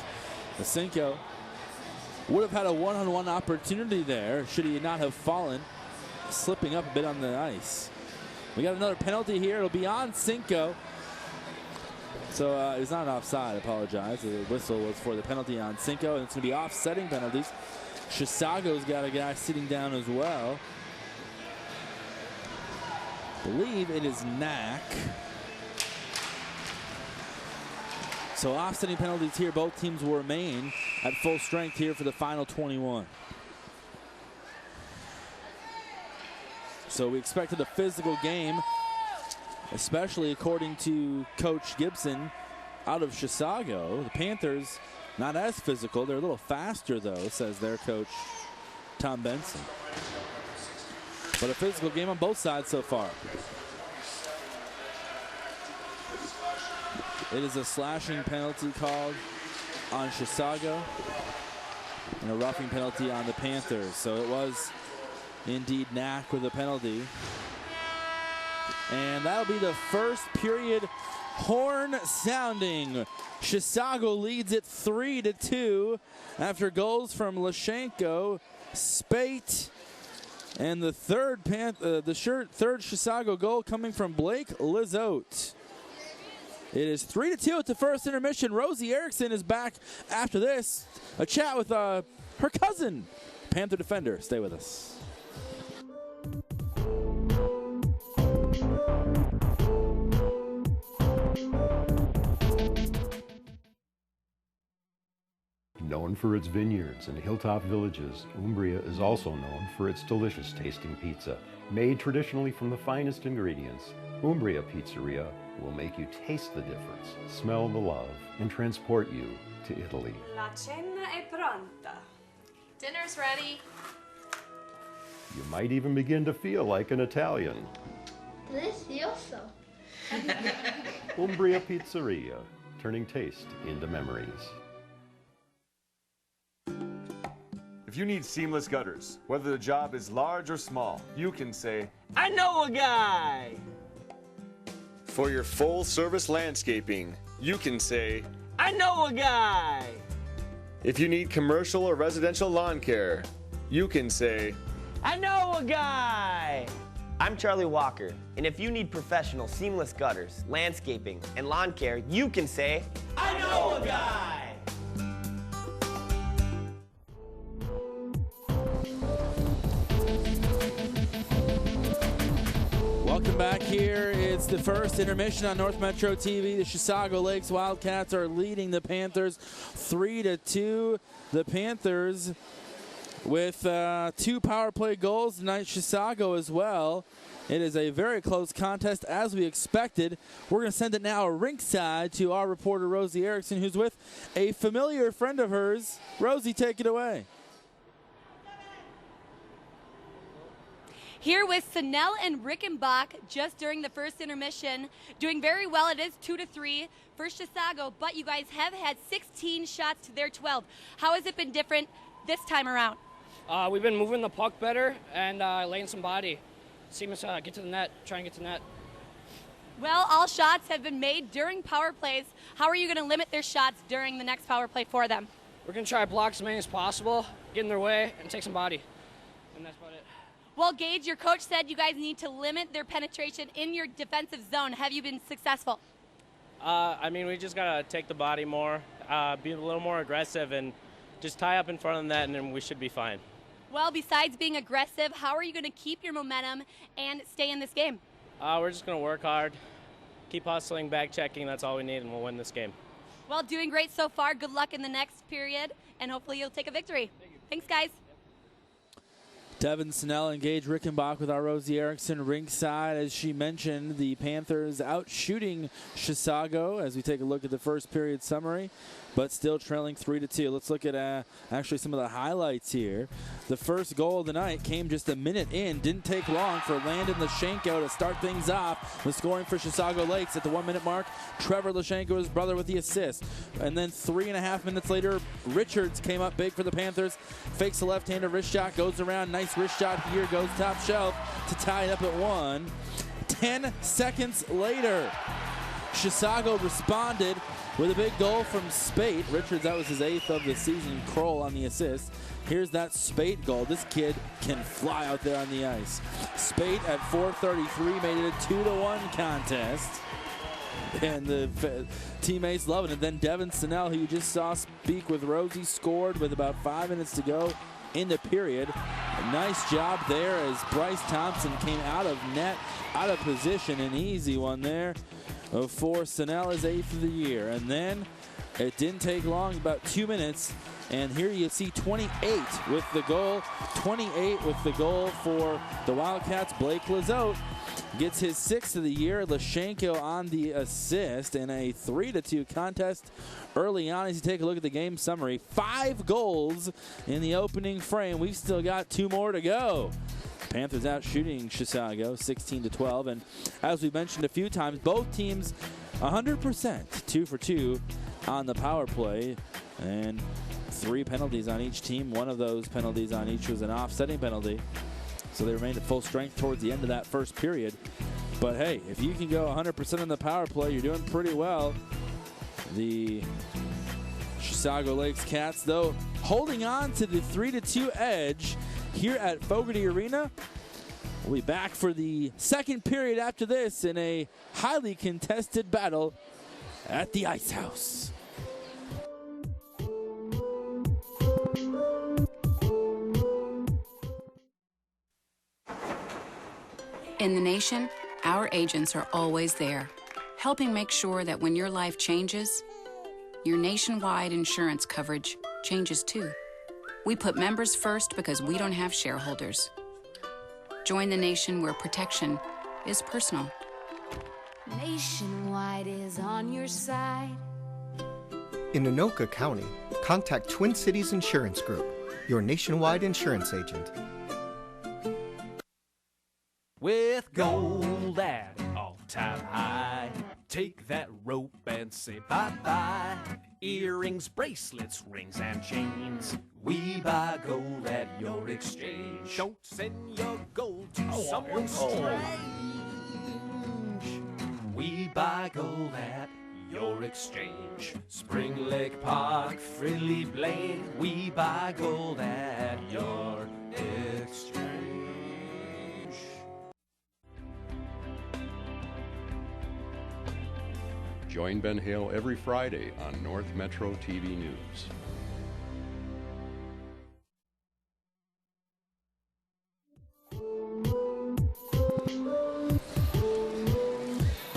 Speaker 1: Cinco would have had a one-on-one opportunity there should he not have fallen, slipping up a bit on the ice. We got another penalty here. It'll be on Cinco. So it's not an offside, I apologize. The whistle was for the penalty on Cinco, and it's going to be offsetting penalties. Chisago's got a guy sitting down as well. I believe it is Knack. So offsetting penalties here. Both teams will remain at full strength here for the final 21. So we expected a physical game, especially according to Coach Gibson out of Chisago. The Panthers, not as physical. They're a little faster, though, says their coach, Tom Benson. But a physical game on both sides so far. It is a slashing penalty called on Chisago and a roughing penalty on the Panthers. So it was indeed Knack with a penalty. And that'll be the first period horn sounding. Chisago leads it 3-2 after goals from Lashenko, Spate, and the third Chisago goal coming from Blake Lizotte. It is 3-2 at the first intermission. Rosie Erickson is back after this. A chat with her cousin, Panther defender. Stay with us.
Speaker 6: Known for its vineyards and hilltop villages, Umbria is also known for its delicious tasting pizza. Made traditionally from the finest ingredients, Umbria Pizzeria will make you taste the difference, smell the love, and transport you to Italy.
Speaker 7: La cena è pronta.
Speaker 8: Dinner's ready.
Speaker 6: You might even begin to feel like an Italian.
Speaker 9: Delicioso.
Speaker 6: Umbria Pizzeria, turning taste into memories.
Speaker 10: If you need seamless gutters, whether the job is large or small, you can say,
Speaker 11: I know a guy!
Speaker 10: For your full service landscaping, you can say,
Speaker 11: I know a guy!
Speaker 10: If you need commercial or residential lawn care, you can say,
Speaker 11: I know a guy! I'm Charlie Walker, and if you need professional seamless gutters, landscaping, and lawn care, you can say, I know a guy!
Speaker 1: Welcome back here. It's the first intermission on North Metro TV. The Chisago Lakes Wildcats are leading the Panthers 3-2. The Panthers with 2 power play goals tonight. Chisago as well. It is a very close contest, as we expected. We're going to send it now ringside to our reporter, Rosie Erickson, who's with a familiar friend of hers. Rosie, take it away.
Speaker 5: Here with Sanel and Rickenbach just during the first intermission, doing very well. It is 2-3 for Chisago, but you guys have had 16 shots to their 12. How has it been different this time around?
Speaker 16: We've been moving the puck better and laying some body. See us get to the net, try and get to the net.
Speaker 5: Well, all shots have been made during power plays. How are you going to limit their shots during the next power play for them?
Speaker 16: We're going to try to block as many as possible, get in their way, and take some body. And that's about it.
Speaker 5: Well, Gage, your coach said you guys need to limit their penetration in your defensive zone. Have you been successful?
Speaker 17: I mean, we just got to take the body more, be a little more aggressive, and just tie up in front of the net, and then we should be fine.
Speaker 5: Well, besides being aggressive, how are you going to keep your momentum and stay in this game?
Speaker 17: We're just going to work hard, keep hustling, back checking. That's all we need, and we'll win this game.
Speaker 5: Well, doing great so far. Good luck in the next period, and hopefully you'll take a victory. Thanks, guys.
Speaker 1: Devin Snell and Gage Rickenbach with our Rosie Erickson ringside. As she mentioned, the Panthers out shooting Chisago as we take a look at the first period summary, but still trailing 3-2. Let's look at actually some of the highlights here. The first goal of the night came just a minute in. Didn't take long for Landon Lashenko to start things off with scoring for Chisago Lakes at the 1 minute mark. Trevor Lashenko, his brother, with the assist. And then 3.5 minutes later, Richards came up big for the Panthers. Fakes a left-hander wrist shot, goes around. Nice wrist shot here, goes top shelf to tie it up at 1. 10 seconds later, Chisago responded with a big goal from Spate. Richards, that was his 8th of the season. Kroll on the assist. Here's that Spate goal. This kid can fly out there on the ice. Spate at 4:33 made it a 2-1 contest. And the teammates loving it. Then Devin Snell, who you just saw speak with Rosie, scored with about 5 minutes to go in the period. A nice job there as Bryce Thompson came out of net, out of position. An easy one there for Snell, his 8th of the year. And then it didn't take long, about 2 minutes. And here you see 28 with the goal. 28 with the goal for the Wildcats. Blake Lizotte gets his 6th of the year. Lashenko on the assist in a 3-2 contest early on. As you take a look at the game summary, 5 goals in the opening frame. We've still got 2 more to go. Panthers out shooting Chisago 16-12. And as we mentioned a few times, both teams 100%, 2 for 2 on the power play. And 3 penalties on each team. One of those penalties on each was an offsetting penalty. So they remained at full strength towards the end of that first period. But hey, if you can go 100% on the power play, you're doing pretty well. The Chisago Lakes Cats, though, holding on to the 3-2 edge here at Fogarty Arena. We'll be back for the second period after this in a highly contested battle at the Ice House.
Speaker 12: In the nation, our agents are always there, helping make sure that when your life changes, your nationwide insurance coverage changes too. We put members first because we don't have shareholders. Join the nation where protection is personal.
Speaker 13: Nationwide is on your side.
Speaker 14: In Anoka County, contact Twin Cities Insurance Group, your nationwide insurance agent.
Speaker 15: With gold at all-time high, take that rope and say bye-bye. Earrings, bracelets, rings, and chains. We buy gold at your exchange. Don't send your gold to someone strange. We buy gold at your exchange. Spring Lake Park, Frilly Blaine. We buy gold at your exchange.
Speaker 6: Join Ben Hale every Friday on North Metro TV News.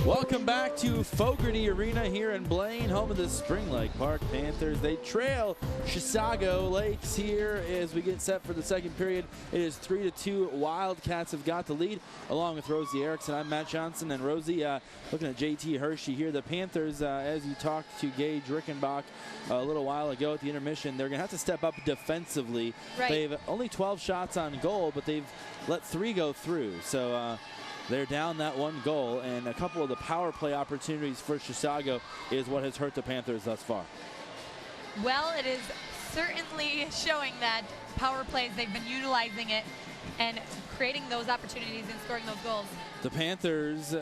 Speaker 1: Welcome back to Fogarty Arena here in Blaine, home of the Spring Lake Park Panthers. They trail Chisago Lakes here as we get set for the second period. It is 3-2. Wildcats have got the lead, along with Rosie Erickson. I'm Matt Johnson, and Rosie, looking at JT Hershey here. The Panthers, as you talked to Gage Rickenbach a little while ago at the intermission, they're going to have to step up defensively.
Speaker 2: Right.
Speaker 1: They've only 12 shots on goal, but they've let 3 go through. So they're down that 1 goal, and a couple of the power play opportunities for Chisago is what has hurt the Panthers thus far.
Speaker 2: Well, it is certainly showing that power plays, they've been utilizing it and creating those opportunities and scoring those goals.
Speaker 1: The Panthers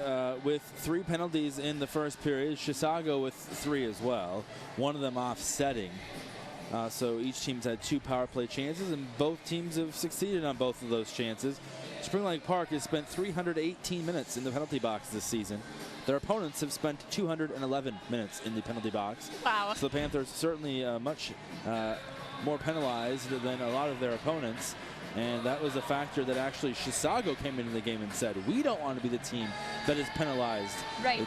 Speaker 1: with 3 penalties in the first period, Chisago with 3 as well, one of them offsetting. So each team's had 2 power play chances, and both teams have succeeded on both of those chances. Spring Lake Park has spent 318 minutes in the penalty box this season. Their opponents have spent 211 minutes in the penalty box.
Speaker 2: Wow.
Speaker 1: So the Panthers certainly much more penalized than a lot of their opponents. And that was a factor that actually Chisago came into the game and said, we don't want to be the team that is penalized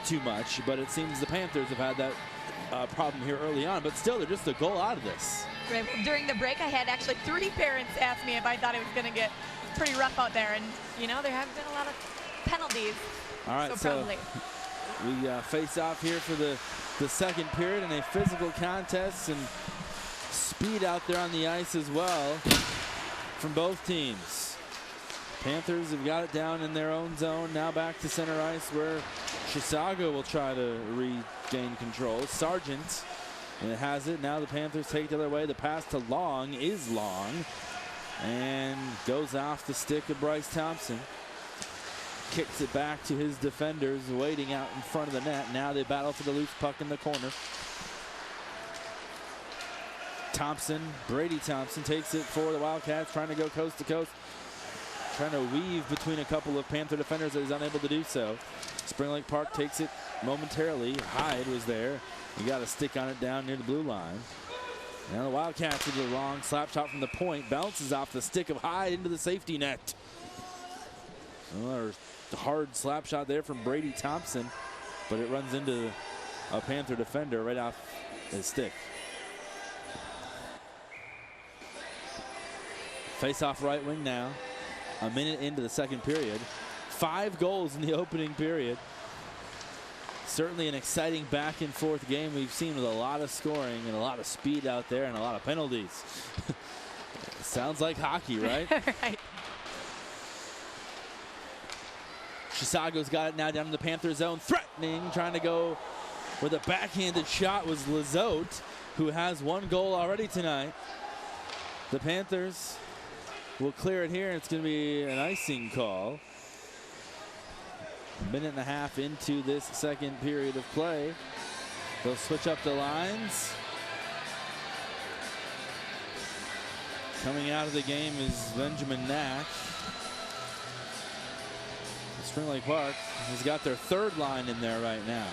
Speaker 1: too much. But it seems the Panthers have had that problem here early on. But still, they're just a goal out of this.
Speaker 2: Right. During the break, I had actually 3 parents ask me if I thought it was going to get pretty rough out there. And, you know, there have been a lot of penalties.
Speaker 1: All right, so we face off here for the second period in a physical contest, and speed out there on the ice as well from both teams. Panthers have got it down in their own zone. Now back to center ice where Chisago will try to regain control. Sargent has it. Now the Panthers take it the other way. The pass to Long is long and goes off the stick of Bryce Thompson. Kicks it back to his defenders waiting out in front of the net. Now they battle for the loose puck in the corner. Thompson, Brady Thompson, takes it for the Wildcats, trying to go coast to coast, trying to weave between a couple of Panther defenders that is unable to do so. Spring Lake Park takes it momentarily. Hyde was there. He got a stick on it down near the blue line. Now the Wildcats with a long slap shot from the point, bounces off the stick of Hyde into the safety net. Another hard slap shot there from Brady Thompson, but it runs into a Panther defender right off his stick. Face off right wing now. A minute into the second period. 5 goals in the opening period. Certainly an exciting back and forth game we've seen with a lot of scoring and a lot of speed out there and a lot of penalties. Sounds like hockey, right?
Speaker 2: Right.
Speaker 1: Chisago's got it now down in the Panther zone, threatening, trying to go with a backhanded shot was Lizotte, who has 1 goal already tonight. The Panthers will clear it here, and it's going to be an icing call. A minute and a half into this second period of play. They'll switch up the lines. Coming out of the game is Benjamin Nash. Spring Lake Park has got their 3rd line in there right now.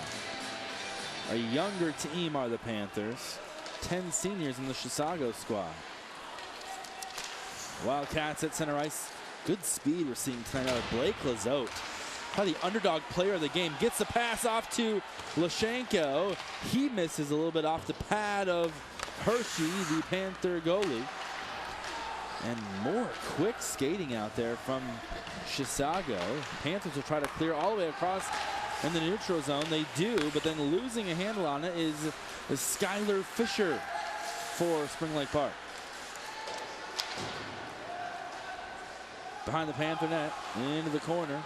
Speaker 1: A younger team are the Panthers. 10 seniors in the Chisago squad. Wildcats at center ice. Good speed we're seeing tonight out of Blake Lizotte. Probably the underdog player of the game. Gets the pass off to Lashenko. He misses a little bit off the pad of Hershey, the Panther goalie. And more quick skating out there from Chisago. Panthers will try to clear all the way across in the neutral zone. They do, but then losing a handle on it is Skylar Fisher for Spring Lake Park. Behind the Panther net, into the corner.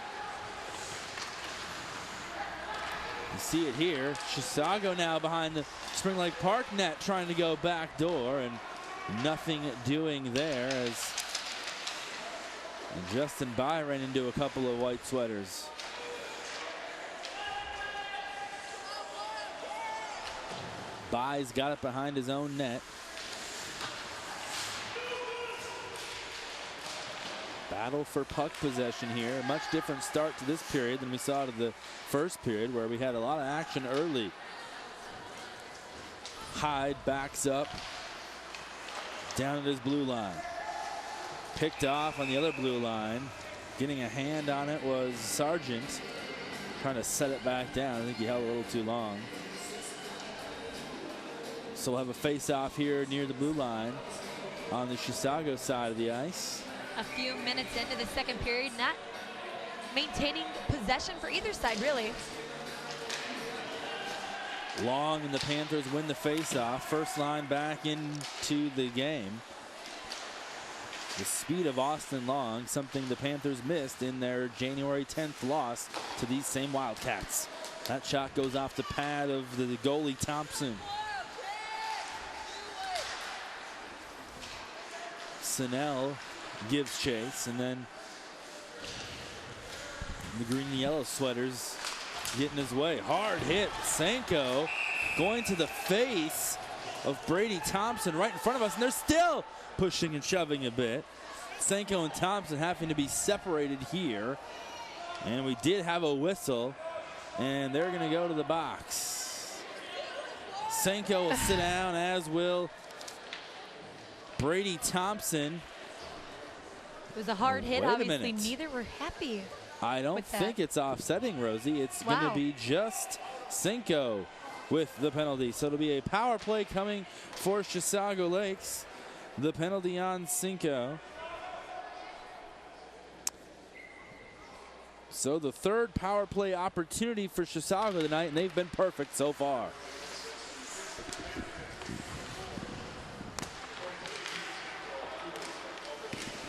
Speaker 1: You see it here. Chisago now behind the Spring Lake Park net, trying to go back door, and nothing doing there as Justin By ran into a couple of white sweaters. By's got it behind his own net. Battle for puck possession here. A much different start to this period than we saw to the first period, where we had a lot of action early. Hyde backs up down at his blue line. Picked off on the other blue line. Getting a hand on it was Sargent. Trying to set it back down. I think he held a little too long. So we'll have a face-off here near the blue line on the Chisago side of the ice.
Speaker 2: A few minutes into the second period, not maintaining possession for either side, really.
Speaker 1: Long and the Panthers win the face-off. First line back into the game. The speed of Austin Long, something the Panthers missed in their January 10th loss to these same Wildcats. That shot goes off the pad of the goalie Thompson. Snell gives chase, and then the green and yellow sweaters getting his way. Hard hit. Sanko going to the face of Brady Thompson right in front of us, and they're still pushing and shoving a bit. Sanko and Thompson having to be separated here. And we did have a whistle, and they're going to go to the box. Sanko will sit down, as will Brady Thompson.
Speaker 2: It was a hard hit.
Speaker 1: Wait a
Speaker 2: Obviously,
Speaker 1: minute.
Speaker 2: neither were happy.
Speaker 1: I don't think it's offsetting, Rosie. It's going to be just Sanko with the penalty. So it'll be a power play coming for Chisago Lakes. The penalty on Sanko. So the third power play opportunity for Chisago tonight, and they've been perfect so far.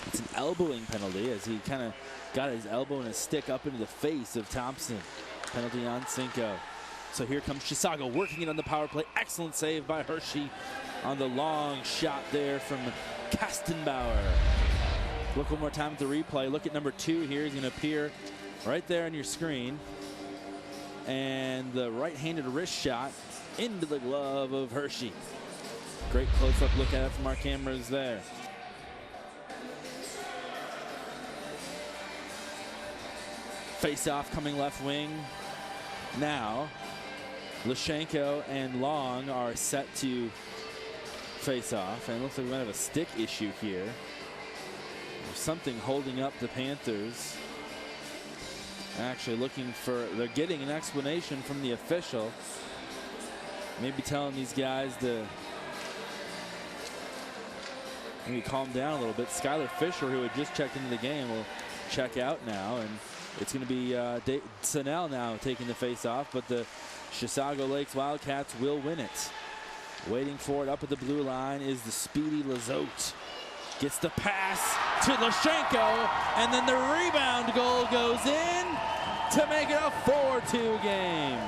Speaker 1: It's an elbowing penalty as he kind of got his elbow and his stick up into the face of Thompson. Penalty on Sanko. So here comes Chisago working it on the power play. Excellent save by Hershey on the long shot there from Kastenbauer. Look one more time at the replay. Look at number 2 here. He's going to appear right there on your screen. And the right-handed wrist shot into the glove of Hershey. Great close-up look at it from our cameras there. Face-off coming left wing now. Lashenko and Long are set to face off, and it looks like we might have a stick issue here. There's something holding up the Panthers. Actually looking for, they're getting an explanation from the official. Maybe telling these guys to maybe calm down a little bit. Skylar Fisher, who had just checked into the game, will check out now, and it's going to be Snell now taking the face off, but the Chisago Lakes Wildcats will win it. Waiting for it up at the blue line is the speedy Lizotte. Gets the pass to Lashenko, and then the rebound goal goes in to make it a 4-2 game.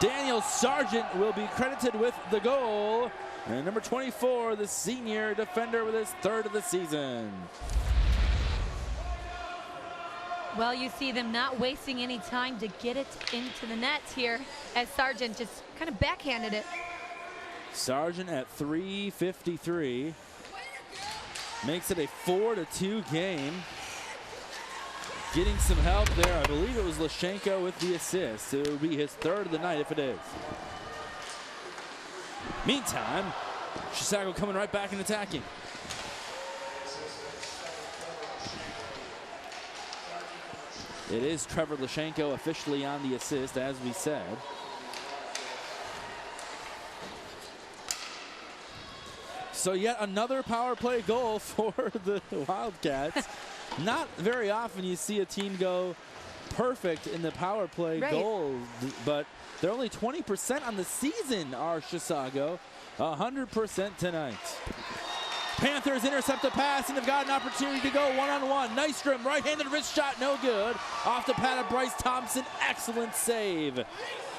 Speaker 1: Daniel Sargent will be credited with the goal. And number 24, the senior defender, with his 3rd of the season.
Speaker 2: Well, you see them not wasting any time to get it into the net here, as Sargent just kind of backhanded it.
Speaker 1: Sargent at 3:53 makes it a 4-2 game. Getting some help there. I believe it was Lashenko with the assist. It will be his 3rd of the night if it is. Meantime, Chisago coming right back and attacking. It is Trevor Lashenko officially on the assist, as we said. So yet another power play goal for the Wildcats. Not very often you see a team go perfect in the power play goal, but they're only 20% on the season, are Chisago. 100% tonight. Panthers intercept the pass and have got an opportunity to go one-on-one. Nystrom, right-handed wrist shot, no good. Off the pad of Bryce Thompson, excellent save.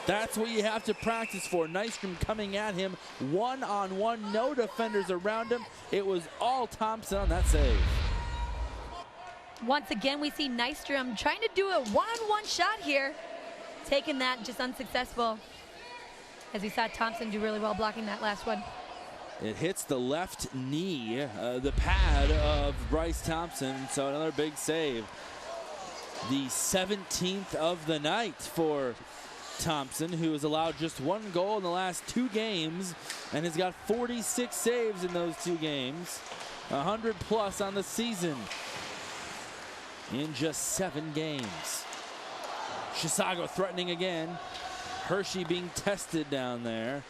Speaker 1: That's what you have to practice for. Nystrom coming at him one-on-one, no defenders around him. It was all Thompson on that save.
Speaker 2: Once again, we see Nystrom trying to do a one-on-one shot here. Taking that, just unsuccessful. As we saw Thompson do really well blocking that last one.
Speaker 1: It hits the left knee, the pad of Bryce Thompson, so another big save. The 17th of the night for Thompson, who has allowed just 1 goal in the last 2 games and has got 46 saves in those 2 games. 100 plus on the season in just 7 games. Chisago threatening again. Hershey being tested down there.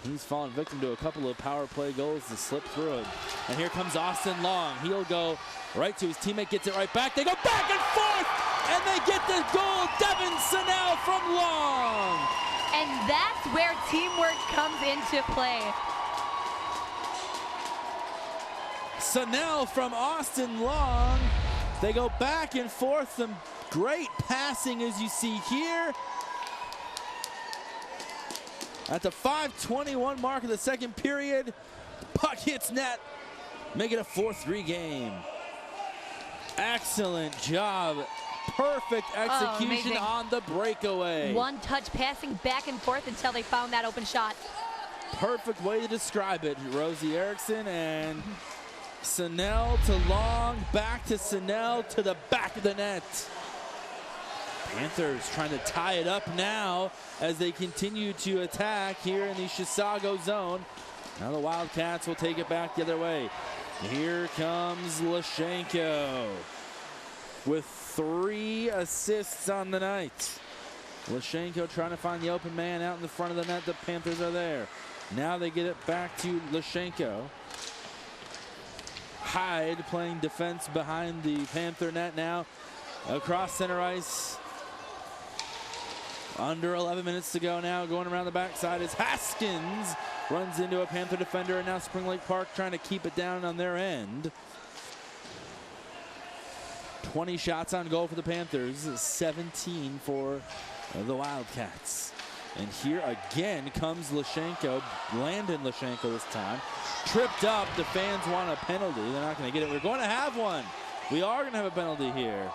Speaker 1: He's fallen victim to a couple of power play goals to slip through it. And here comes Austin Long. He'll go right to his teammate, gets it right back. They go back and forth, and they get the goal. Devin Sennell from Long.
Speaker 2: And that's where teamwork comes into play.
Speaker 1: Sennell from Austin Long. They go back and forth. Some great passing as you see here. At the 5:21 mark of the second period, puck hits net, make it a 4-3 game. Excellent job. Perfect execution on the breakaway.
Speaker 2: One-touch passing back and forth until they found that open shot.
Speaker 1: Perfect way to describe it. Rosie Erickson and Sennell to Long, back to Sennell to the back of the net. Panthers trying to tie it up now as they continue to attack here in the Chisago zone. Now the Wildcats will take it back the other way. Here comes Lashenko with 3 assists on the night. Lashenko trying to find the open man out in the front of the net. The Panthers are there. Now they get it back to Lashenko. Hyde playing defense behind the Panther net now. Across center ice. Under 11 minutes to go now. Going around the backside is Haskins. Runs into a Panther defender, and now Spring Lake Park trying to keep it down on their end. 20 shots on goal for the Panthers, 17 for the Wildcats. And here again comes Lashenko, Landon Lashenko this time. Tripped up, the fans want a penalty. They're not going to get it. We're going to have one. We are going to have a penalty here.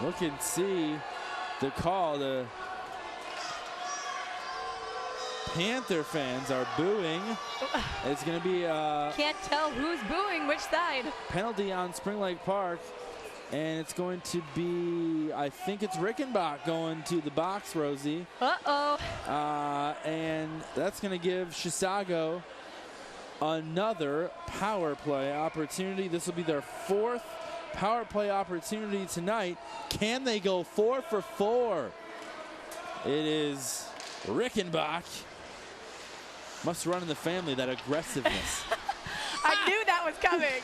Speaker 1: Look and see the call. The Panther fans are booing. It's going to be a
Speaker 2: can't tell who's booing which side.
Speaker 1: Penalty on Spring Lake Park, and it's going to be, I think it's Rickenbach going to the box, Rosie. And that's going to give Chisago another power play opportunity. This will be their 4th power play opportunity tonight. Can they go 4 for 4? It is Rickenbach. Must run in the family, that aggressiveness.
Speaker 2: I knew that was coming.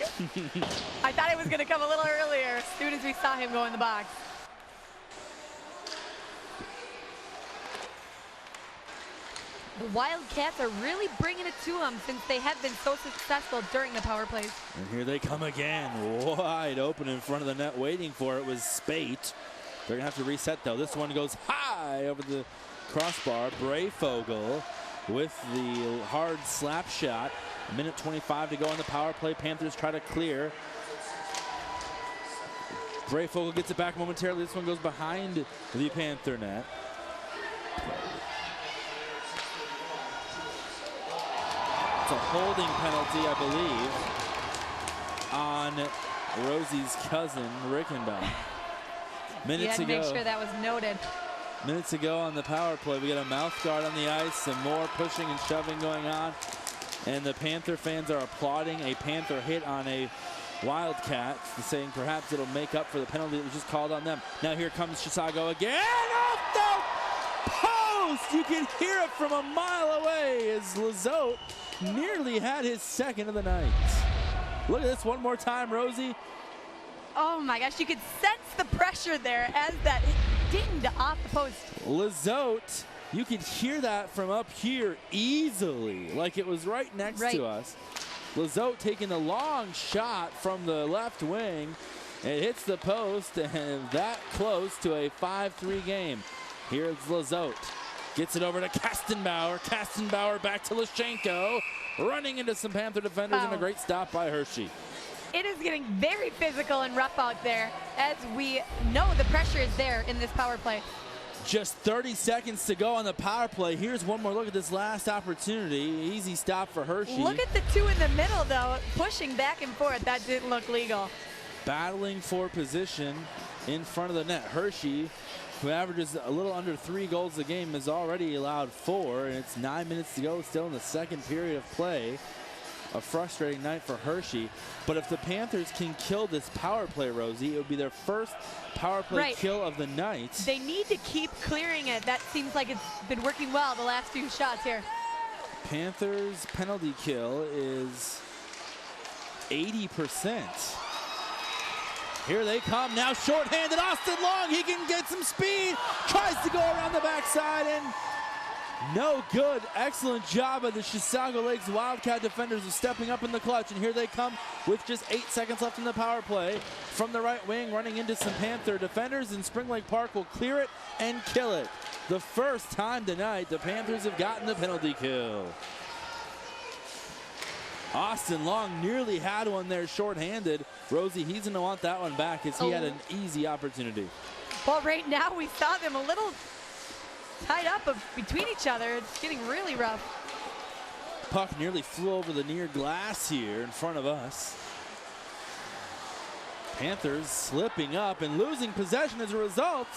Speaker 2: I thought it was going to come a little earlier as soon as we saw him go in the box. The Wildcats are really bringing it to them since they have been so successful during the power plays.
Speaker 1: And here they come again, wide open in front of the net, waiting for it was Spate. They're going to have to reset, though. This one goes high over the crossbar. Brayfogle with the hard slap shot. A minute 25 to go on the power play. Panthers try to clear. Brayfogle gets it back momentarily. This one goes behind the Panther net. It's a holding penalty, I believe, on Rosie's cousin, Rickenbach. Minutes
Speaker 2: you had to
Speaker 1: ago.
Speaker 2: make sure that was noted.
Speaker 1: Minutes ago on the power play, we got a mouth guard on the ice, some more pushing and shoving going on, and the Panther fans are applauding a Panther hit on a Wildcat, saying perhaps it'll make up for the penalty that was just called on them. Now here comes Chisago again, off the post! You can hear it from a mile away as Lizotte nearly had his second of the night. Look at this one more time, Rosie.
Speaker 2: Oh my gosh, you could sense the pressure there as that dinged off the post.
Speaker 1: Lizotte, you could hear that from up here easily, like it was right next to us. Lizotte taking a long shot from the left wing. It hits the post, and that close to a 5-3 game. Here's Lizotte. Gets it over to Kastenbauer. Kastenbauer back to Lashenko. Running into some Panther defenders, and a great stop by Hershey.
Speaker 2: It is getting very physical and rough out there, as we know the pressure is there in this power play.
Speaker 1: Just 30 seconds to go on the power play. Here's one more look at this last opportunity. Easy stop for Hershey.
Speaker 2: Look at the two in the middle, though, pushing back and forth. That didn't look legal.
Speaker 1: Battling for position in front of the net. Hershey, who averages a little under 3 goals a game, has already allowed 4, and it's 9 minutes to go still in the second period of play. a frustrating night for Hershey. But if the Panthers can kill this power play, Rosie, it would be their first power play kill of the night.
Speaker 2: They need to keep clearing it. That seems like it's been working well the last few shots here.
Speaker 1: Panthers penalty kill is 80%. Here they come now, shorthanded Austin Long. He can get some speed, tries to go around the backside, and no good. Excellent job by the Chisago Lakes Wildcat defenders of stepping up in the clutch. And here they come with just 8 seconds left in the power play. From the right wing, running into some Panther defenders, and Spring Lake Park will clear it and kill it. The first time tonight the Panthers have gotten the penalty kill. Austin Long nearly had one there shorthanded. Rosie, he's going to want that one back as he had an easy opportunity.
Speaker 2: Well, right now we saw them a little tied up between each other. It's getting really rough.
Speaker 1: Puck nearly flew over the near glass here in front of us. Panthers slipping up and losing possession as a result.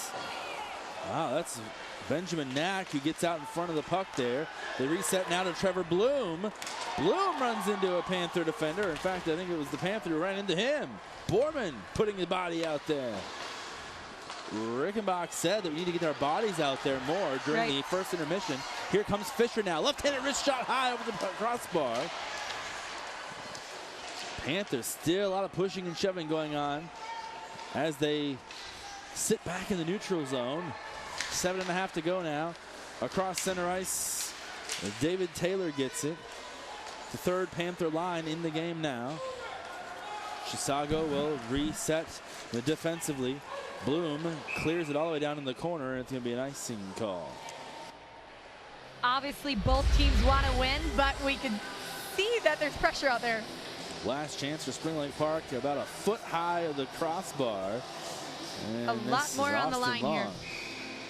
Speaker 1: Wow, that's Benjamin Knack who gets out in front of the puck there. They reset now to Trevor Bloom. Bloom runs into a Panther defender. In fact, I think it was the Panther who ran into him. Borman putting his body out there. Rickenbach said that we need to get our bodies out there more during the first intermission. Here comes Fisher now. Left-handed wrist shot high over the crossbar. Panthers still a lot of pushing and shoving going on as they sit back in the neutral zone. 7.5 to go now. Across center ice, David Taylor gets it. The third Panther line in the game now. Chisago will reset defensively. Bloom clears it all the way down in the corner, and it's going to be an icing call.
Speaker 2: Obviously, both teams want to win, but we can see that there's pressure out there.
Speaker 1: Last chance for Spring Lake Park, about a foot high of the crossbar. And
Speaker 2: a lot more on the line here.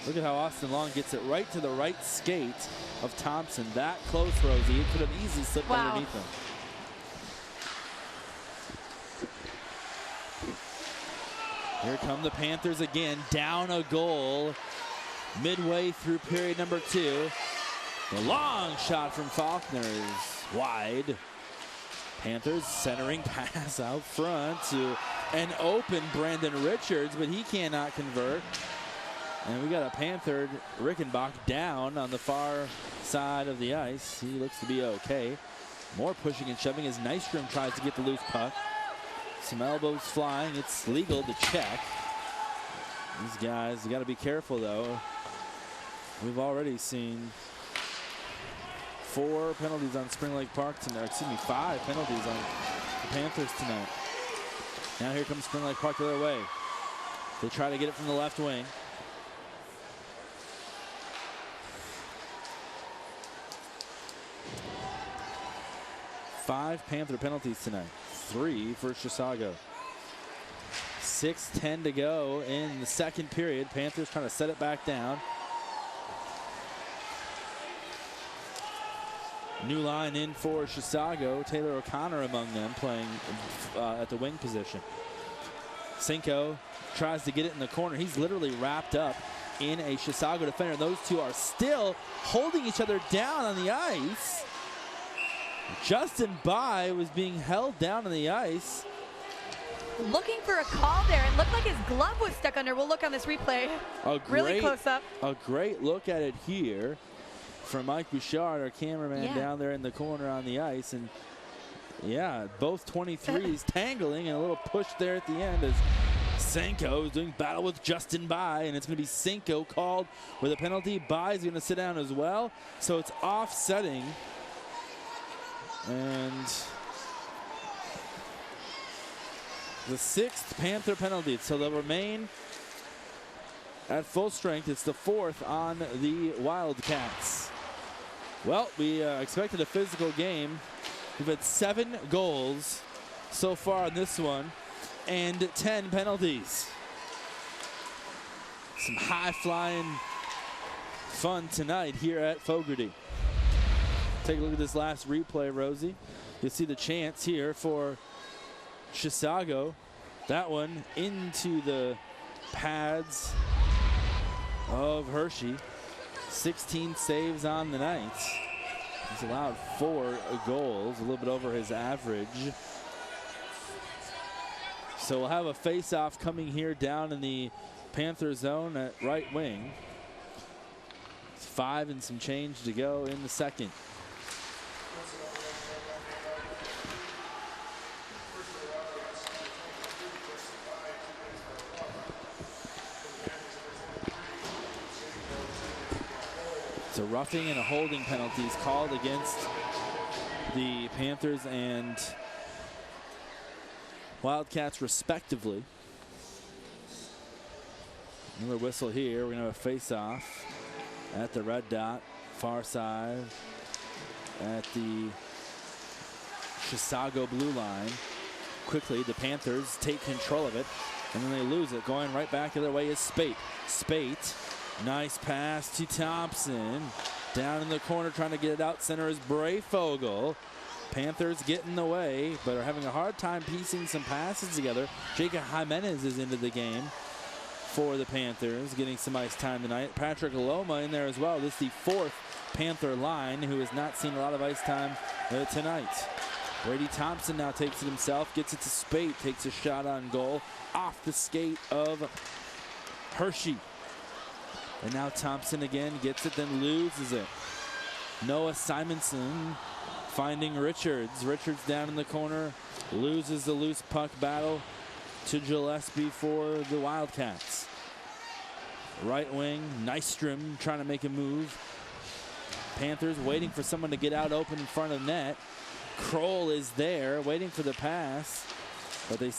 Speaker 1: Look at how Austin Long gets it right to the right skate of Thompson. That close, Rosie. It could have easily slipped underneath him. Here come the Panthers again, down a goal midway through period number 2. The long shot from Faulkner is wide. Panthers centering pass out front to an open Brandon Richards, but he cannot convert. And we got a Panther, Rickenbach, down on the far side of the ice. He looks to be okay. More pushing and shoving as Nystrom tries to get the loose puck. Some elbows flying. It's legal to check. These guys, you got to be careful, though. We've already seen 4 penalties on Spring Lake Park tonight. Excuse me, 5 penalties on the Panthers tonight. Now here comes Spring Lake Park the other way. They try to get it from the left wing. Five Panther penalties tonight. 3 for Chisago. 6:10 to go in the second period. Panthers trying to set it back down. New line in for Chisago. Taylor O'Connor among them playing at the wing position. Cinco tries to get it in the corner. He's literally wrapped up in a Chisago defender. Those two are still holding each other down on the ice. Justin Bai was being held down on the ice.
Speaker 2: Looking for a call there. It looked like his glove was stuck under. We'll look on this replay. Really close up.
Speaker 1: A great look at it here from Mike Bouchard, our cameraman, down there in the corner on the ice. And yeah, both 23s tangling, and a little push there at the end as Cinco is doing battle with Justin Bai, and it's going to be Cinco called with a penalty. Bai is going to sit down as well, so it's offsetting. And the 6th Panther penalty, so they'll remain at full strength. It's the 4th on the Wildcats. Well, we expected a physical game. We've had 7 goals so far in this one and 10 penalties. Some high-flying fun tonight here at Fogarty. Take a look at this last replay, Rosie. You'll see the chance here for Chisago. That one into the pads of Hershey. 16 saves on the night. He's allowed 4 goals, a little bit over his average. So we'll have a face-off coming here down in the Panther zone at right wing. It's 5 and some change to go in the second. So roughing and a holding penalties called against the Panthers and Wildcats respectively. Another whistle here. We're going to have a face-off at the red dot, far side, at the Chisago blue line. Quickly, the Panthers take control of it, and then they lose it. Going right back the other way is Spate. Spate, nice pass to Thompson. Down in the corner, trying to get it out. Center is Brayfogle. Panthers get in the way, but are having a hard time piecing some passes together. Jacob Jimenez is into the game for the Panthers, getting some ice time tonight. Patrick Loma in there as well. This is the 4th Panther line who has not seen a lot of ice time tonight. Brady Thompson now takes it himself, gets it to Spate, takes a shot on goal off the skate of Hershey. And now Thompson again gets it, then loses it. Noah Simonson finding Richards. Richards down in the corner, loses the loose puck battle to Gillespie for the Wildcats. Right wing, Nystrom trying to make a move. Panthers waiting for someone to get out open in front of net. Kroll is there, waiting for the pass, but they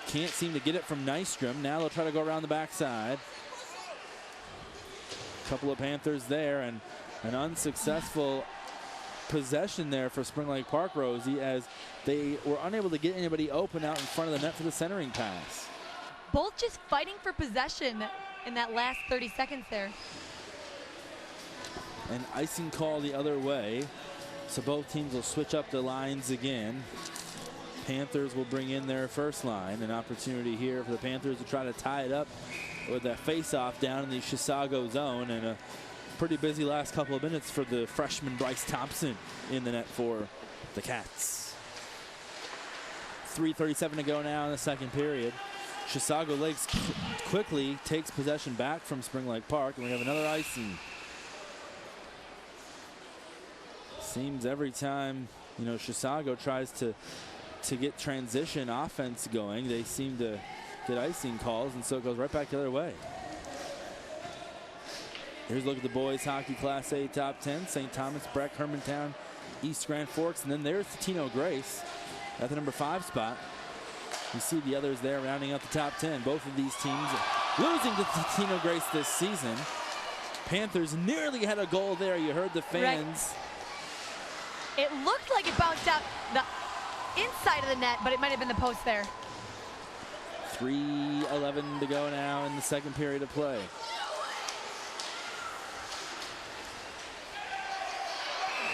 Speaker 1: can't seem to get it from Nystrom. Now they'll try to go around the backside. Couple of Panthers there, and an unsuccessful possession there for Spring Lake Park, Rosie, as they were unable to get anybody open out in front of the net for the centering pass.
Speaker 2: Both just fighting for possession in that last 30 seconds there.
Speaker 1: An icing call the other way, so both teams will switch up the lines again. Panthers will bring in their first line. An opportunity here for the Panthers to try to tie it up with that face-off down in the Chisago zone, and a pretty busy last couple of minutes for the freshman Bryce Thompson in the net for the Cats. 3:37 to go now in the second period. Chisago Lakes quickly takes possession back from Spring Lake Park, and we have another icing. Seems every time, you know, Chisago tries to get transition offense going, they seem to get icing calls, and so it goes right back the other way. Here's a look at the boys hockey Class A top 10. St. Thomas, Breck, Hermantown, East Grand Forks, and then there's Tino Grace at the number 5 spot. You see the others there rounding out the top 10. Both of these teams losing to Tino Grace this season. Panthers nearly had a goal there. You heard the fans.
Speaker 2: Right. It looked like it bounced out the inside of the net, but it might have been the post there.
Speaker 1: 3:11 to go now in the second period of play.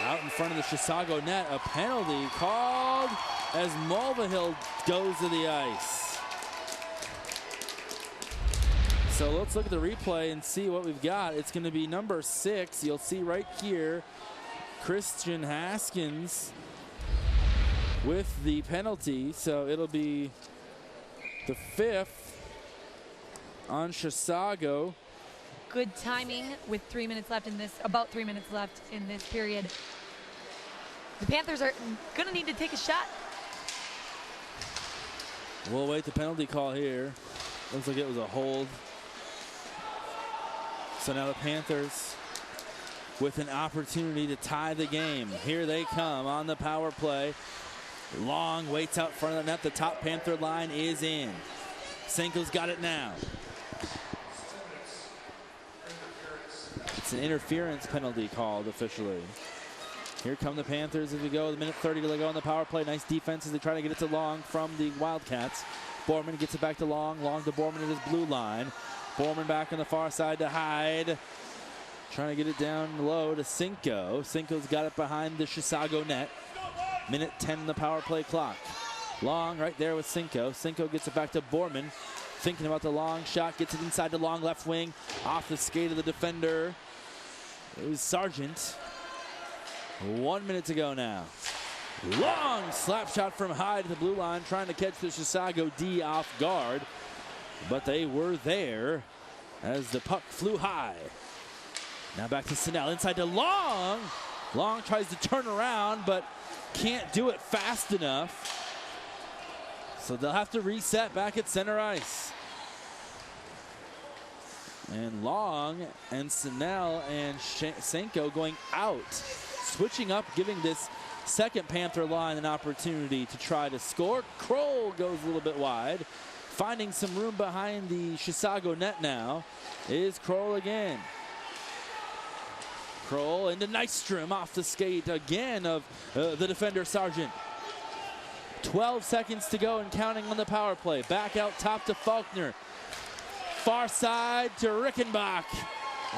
Speaker 1: Out in front of the Chisago net, a penalty called as Mulvihill goes to the ice. So let's look at the replay and see what we've got. It's going to be number 6. You'll see right here, Christian Haskins with the penalty. So it'll be the 5th on Chisago.
Speaker 2: Good timing with 3 minutes left in this, about 3 minutes left in this period. The Panthers are going to need to take a shot.
Speaker 1: We'll wait the penalty call here. Looks like it was a hold. So now the Panthers with an opportunity to tie the game. Here they come on the power play. Long waits out front of the net. The top Panther line is in. Senko's got it now. It's an interference penalty called officially. Here come the Panthers as we go. The minute 30 to go on the power play. Nice defense as they try to get it to Long from the Wildcats. Borman gets it back to Long. Long to Borman at his blue line. Borman back on the far side to Hyde. Trying to get it down low to Cinco. Cinco's got it behind the Chisago net. Minute 10 on the power play clock. Long right there with Cinco. Cinco gets it back to Borman. Thinking about the long shot. Gets it inside the Long left wing. Off the skate of the defender. It was Sargent. 1 minute to go now. Long slap shot from high to the blue line, trying to catch the Chisago D off guard. But they were there as the puck flew high. Now back to Snell, inside to Long. Long tries to turn around, but can't do it fast enough. So they'll have to reset back at center ice. And Long and Snell and Senko going out. Switching up, giving this second Panther line an opportunity to try to score. Kroll goes a little bit wide. Finding some room behind the Chisago net now is Kroll again. Kroll into Nystrom off the skate again of the defender Sargent. 12 seconds to go and counting on the power play. Back out top to Faulkner. Far side to Rickenbach.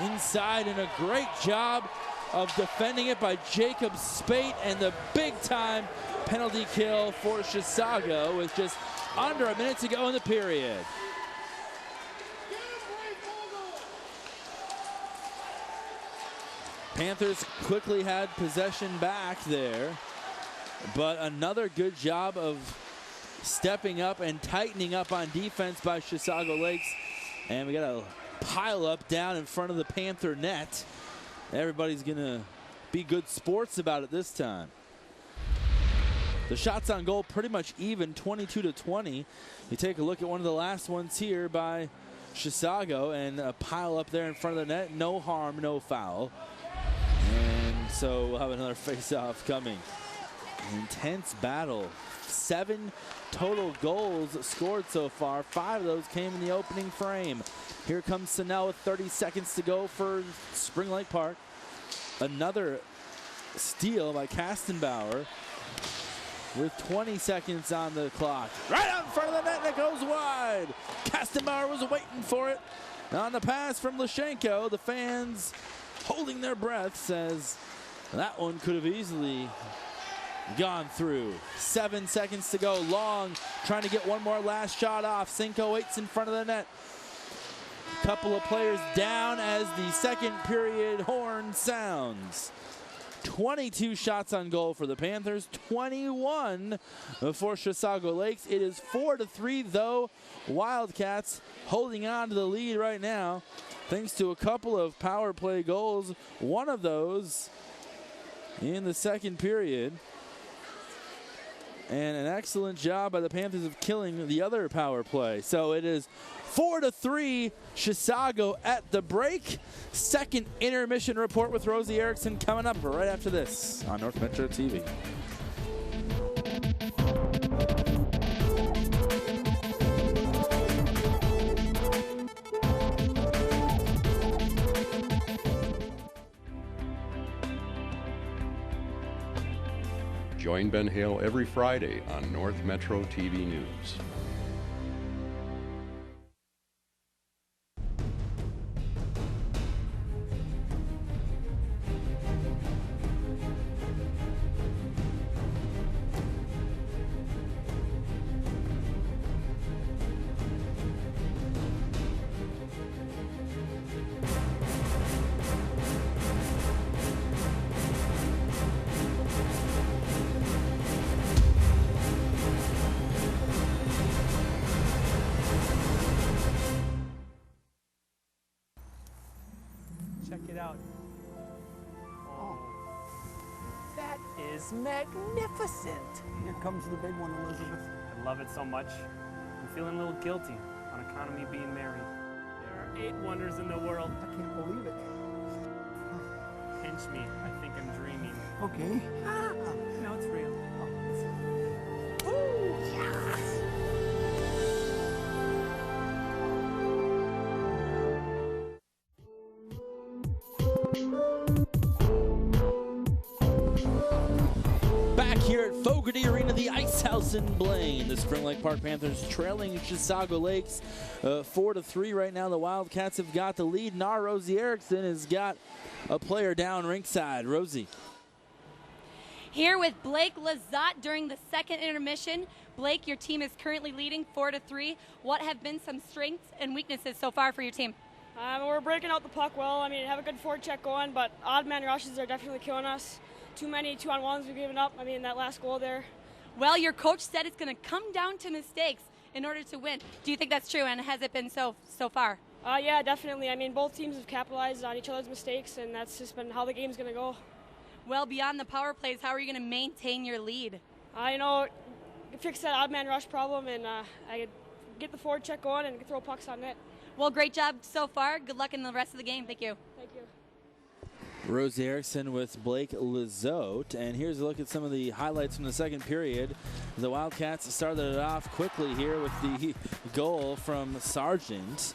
Speaker 1: Inside, and a great job of defending it by Jacob Spate, and the big time penalty kill for Chisago with just under a minute to go in the period. Panthers quickly had possession back there, but another good job of stepping up and tightening up on defense by Chisago Lakes. And we got a pile up down in front of the Panther net. Everybody's gonna be good sports about it this time. The shots on goal pretty much even, 22-20. You take a look at one of the last ones here by Chisago, and a pile up there in front of the net. No harm, no foul. And so we'll have another face-off coming. An intense battle. 7 total goals scored so far. 5 of those came in the opening frame. Here comes Snell with 30 seconds to go for Spring Lake Park. Another steal by Kastenbauer with 20 seconds on the clock. Right out in front of the net, and it goes wide. Kastenbauer was waiting for it. On the pass from Lashenko, the fans holding their breaths as that one could have easily gone through. 7 seconds to go. Long trying to get one more last shot off. Cinco waits in front of the net. Couple of players down as the second period horn sounds. 22 shots on goal for the Panthers, 21 for Chisago Lakes. It is 4-3 though. Wildcats holding on to the lead right now thanks to a couple of power play goals. One of those in the second period. And an excellent job by the Panthers of killing the other power play. So it is 4-3 Chisago at the break. Second intermission report with Rosie Erickson coming up right after this on North Metro TV.
Speaker 6: Join Ben Hale every Friday on North Metro TV News.
Speaker 18: Check it out. Oh, that is magnificent.
Speaker 19: Here comes the big one, Elizabeth.
Speaker 18: I love it so much. I'm feeling a little guilty on account of me being married. There are 8 wonders in the world.
Speaker 19: I can't believe it.
Speaker 18: Pinch me. I think I'm dreaming.
Speaker 19: Okay.
Speaker 18: No, it's real.
Speaker 19: Ooh, yes.
Speaker 1: Back here at Fogarty Arena, the Ice House in Blaine. The Spring Lake Park Panthers trailing Chisago Lakes 4-3 right now. The Wildcats have got the lead, and our Rosie Erickson has got a player down ringside. Rosie.
Speaker 5: Here with Blake Lizotte during the second intermission. Blake, your team is currently leading 4-3. What have been some strengths and weaknesses so far for your team?
Speaker 20: We're breaking out the puck well. I mean, have a good forecheck going, but odd man rushes are definitely killing us.
Speaker 16: too many 2-on-1s we've given up. I mean, that last goal there.
Speaker 5: Well, your coach said it's going to come down to mistakes in order to win. Do you think that's true, and has it been so far?
Speaker 16: Yeah, definitely. I mean, both teams have capitalized on each other's mistakes, and that's just been how the game's going to go.
Speaker 5: Well, beyond the power plays, how are you going to maintain your lead?
Speaker 16: Fix that odd man rush problem, and I get the forward check going and throw pucks on net.
Speaker 5: Well, great job so far. Good luck in the rest of the game. Thank you.
Speaker 16: Thank you.
Speaker 1: Rosie Erickson with Blake Lizotte. And here's a look at some of the highlights from the second period. The Wildcats started it off quickly here with the goal from Sargent,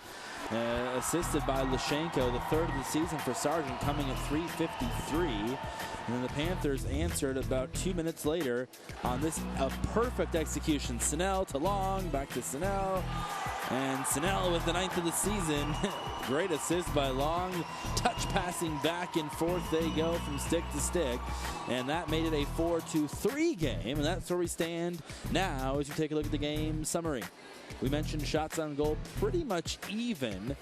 Speaker 1: assisted by Lashenko, the third of the season for Sargent, coming at 3:53. And then the Panthers answered about 2 minutes later on this perfect execution. Snell to Long, back to Snell. And Snell with the 9th of the season. Great assist by Long. Touch passing back and forth they go from stick to stick. And that made it a 4-3 game. And that's where we stand now as we take a look at the game summary. We mentioned shots on goal pretty much even,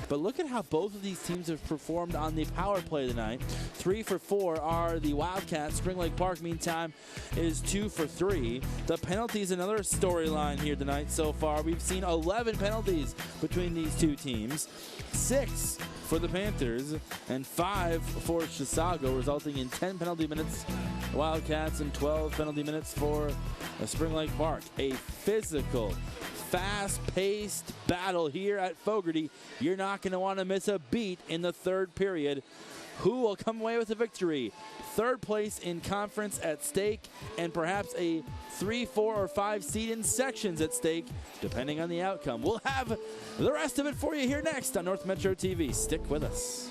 Speaker 1: but look at how both of these teams have performed on the power play tonight. 3 for 4 are the Wildcats. Spring Lake Park, meantime, is 2 for 3. The penalties, another storyline here tonight so far. We've seen 11 penalties between these two teams. 6 for the Panthers and 5 for Chisago, resulting in 10 penalty minutes for Wildcats and 12 penalty minutes for Spring Lake Park. A physical, fast-paced battle here at Fogarty. You're not going to want to miss a beat in the third period. Who will come away with a victory? Third place in conference at stake, and perhaps a 3, 4, or 5 seed in sections at stake, depending on the outcome. We'll have the rest of it for you here next on North Metro TV. Stick with us.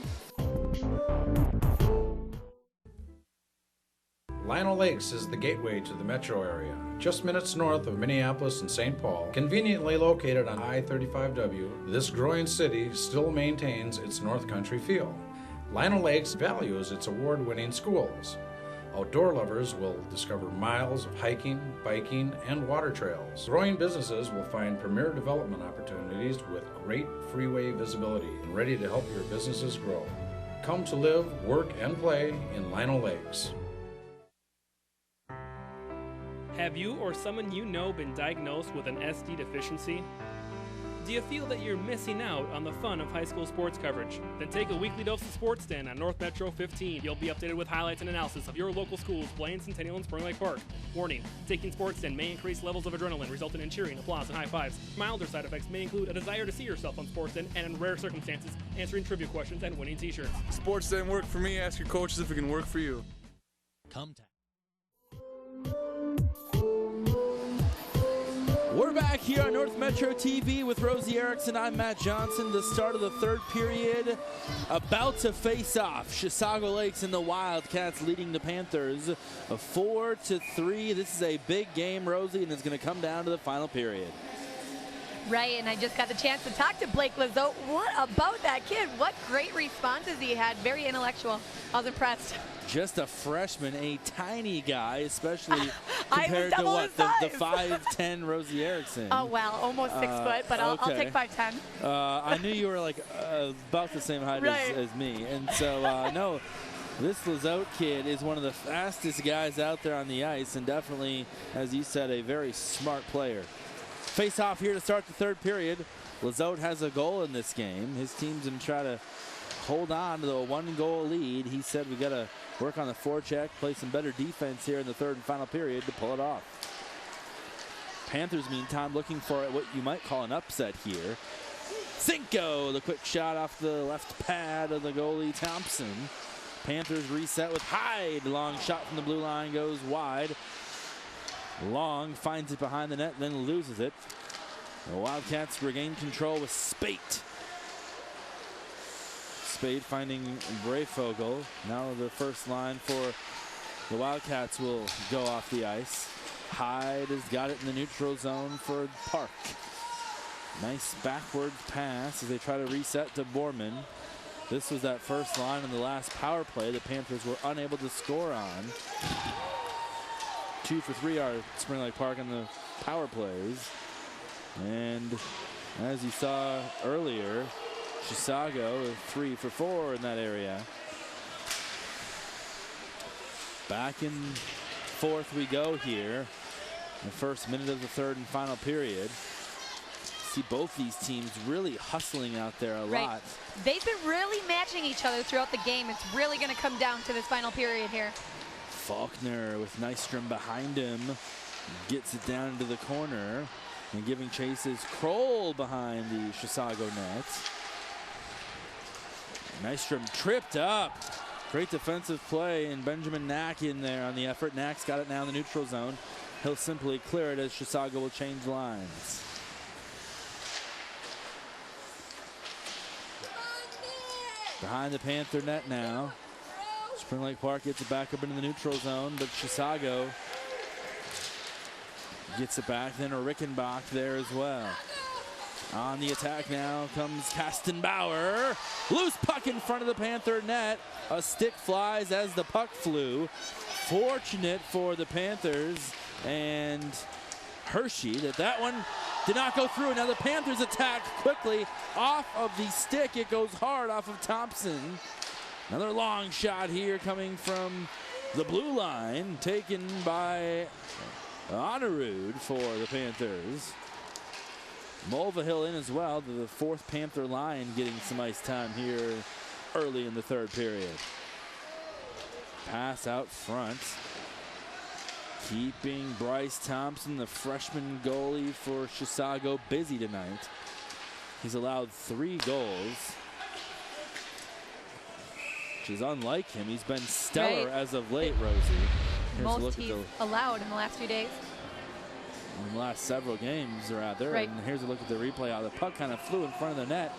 Speaker 20: Lino Lakes is the gateway to the metro area. Just minutes north of Minneapolis and St. Paul, conveniently located on I-35W, this growing city still maintains its North Country feel. Lino Lakes values its award-winning schools. Outdoor lovers will discover miles of hiking, biking, and water trails. Growing businesses will find premier development opportunities with great freeway visibility and ready to help your businesses grow. Come to live, work, and play in Lino Lakes.
Speaker 18: Have you or someone you know been diagnosed with an SD deficiency? Do you feel that you're missing out on the fun of high school sports coverage? Then take a weekly dose of Sports Den on North Metro 15. You'll be updated with highlights and analysis of your local schools, Blaine, Centennial, and Spring Lake Park. Warning, taking Sports Den may increase levels of adrenaline, resulting in cheering, applause, and high fives. Milder side effects may include a desire to see yourself on Sports Den, and in rare circumstances, answering trivia questions and winning t-shirts.
Speaker 21: Sports Den worked for me. Ask your coaches if it can work for you.
Speaker 1: Come We're back here on North Metro TV with Rosie Erickson. I'm Matt Johnson. The start of the third period, about to face off. Chisago Lakes and the Wildcats leading the Panthers 4-3. This is a big game, Rosie, and it's going to come down to the final period.
Speaker 2: Right, and I just got the chance to talk to Blake Lizotte. What about that kid? What great responses he had. Very intellectual. I was impressed.
Speaker 1: Just a freshman, a tiny guy, especially compared to what, the 5'10" Rosie Erickson.
Speaker 2: Oh, well, almost 6 foot, but I'll take 5'10".
Speaker 1: I knew you were like about the same height as me. And so, no, this Lizotte kid is one of the fastest guys out there on the ice, and definitely, as you said, a very smart player. Face off here to start the third period. Lizotte has a goal in this game. His team's going to try to hold on to the 1-goal lead. He said we got to work on the forecheck, play some better defense here in the third and final period to pull it off. Panthers, meantime, looking for what you might call an upset here. Cinco, the quick shot off the left pad of the goalie Thompson. Panthers reset with Hyde. Long shot from the blue line goes wide. Long finds it behind the net, then loses it. The Wildcats regain control with Spate. Spade finding Brayfogle. Now the first line for the Wildcats will go off the ice. Hyde has got it in the neutral zone for Park. Nice backwards pass as they try to reset to Borman. This was that first line in the last power play the Panthers were unable to score on. 2 for 3 are Spring Lake Park on the power plays. And as you saw earlier, Chisago 3 for 4 in that area. Back in fourth we go here. The first minute of the third and final period. See both these teams really hustling out there a lot.
Speaker 2: They've been really matching each other throughout the game. It's really going to come down to this final period here.
Speaker 1: Faulkner with Nystrom behind him. Gets it down into the corner. And giving chases Kroll behind the Chisago net. Nystrom tripped up. Great defensive play, and Benjamin Knack in there on the effort. Knack's got it now in the neutral zone. He'll simply clear it as Chisago will change lines. Behind the Panther net now. Spring Lake Park gets it back up into the neutral zone, but Chisago gets it back. Then a Rickenbach there as well. On the attack now comes Kastenbauer. Loose puck in front of the Panther net. A stick flies as the puck flew. Fortunate for the Panthers and Hershey that one did not go through. Now the Panthers attack quickly off of the stick. It goes hard off of Thompson. Another long shot here coming from the blue line, taken by Honorud for the Panthers. Mulvihill in as well, to the fourth Panther line getting some ice time here early in the third period. Pass out front. Keeping Bryce Thompson, the freshman goalie for Chisago, busy tonight. He's allowed 3 goals, which is unlike him. He's been stellar as of late, Rosie.
Speaker 2: Most he's allowed in the last few days.
Speaker 1: In the last several games, rather.
Speaker 2: Right.
Speaker 1: And here's a look at the replay. How the puck kind of flew in front of the net.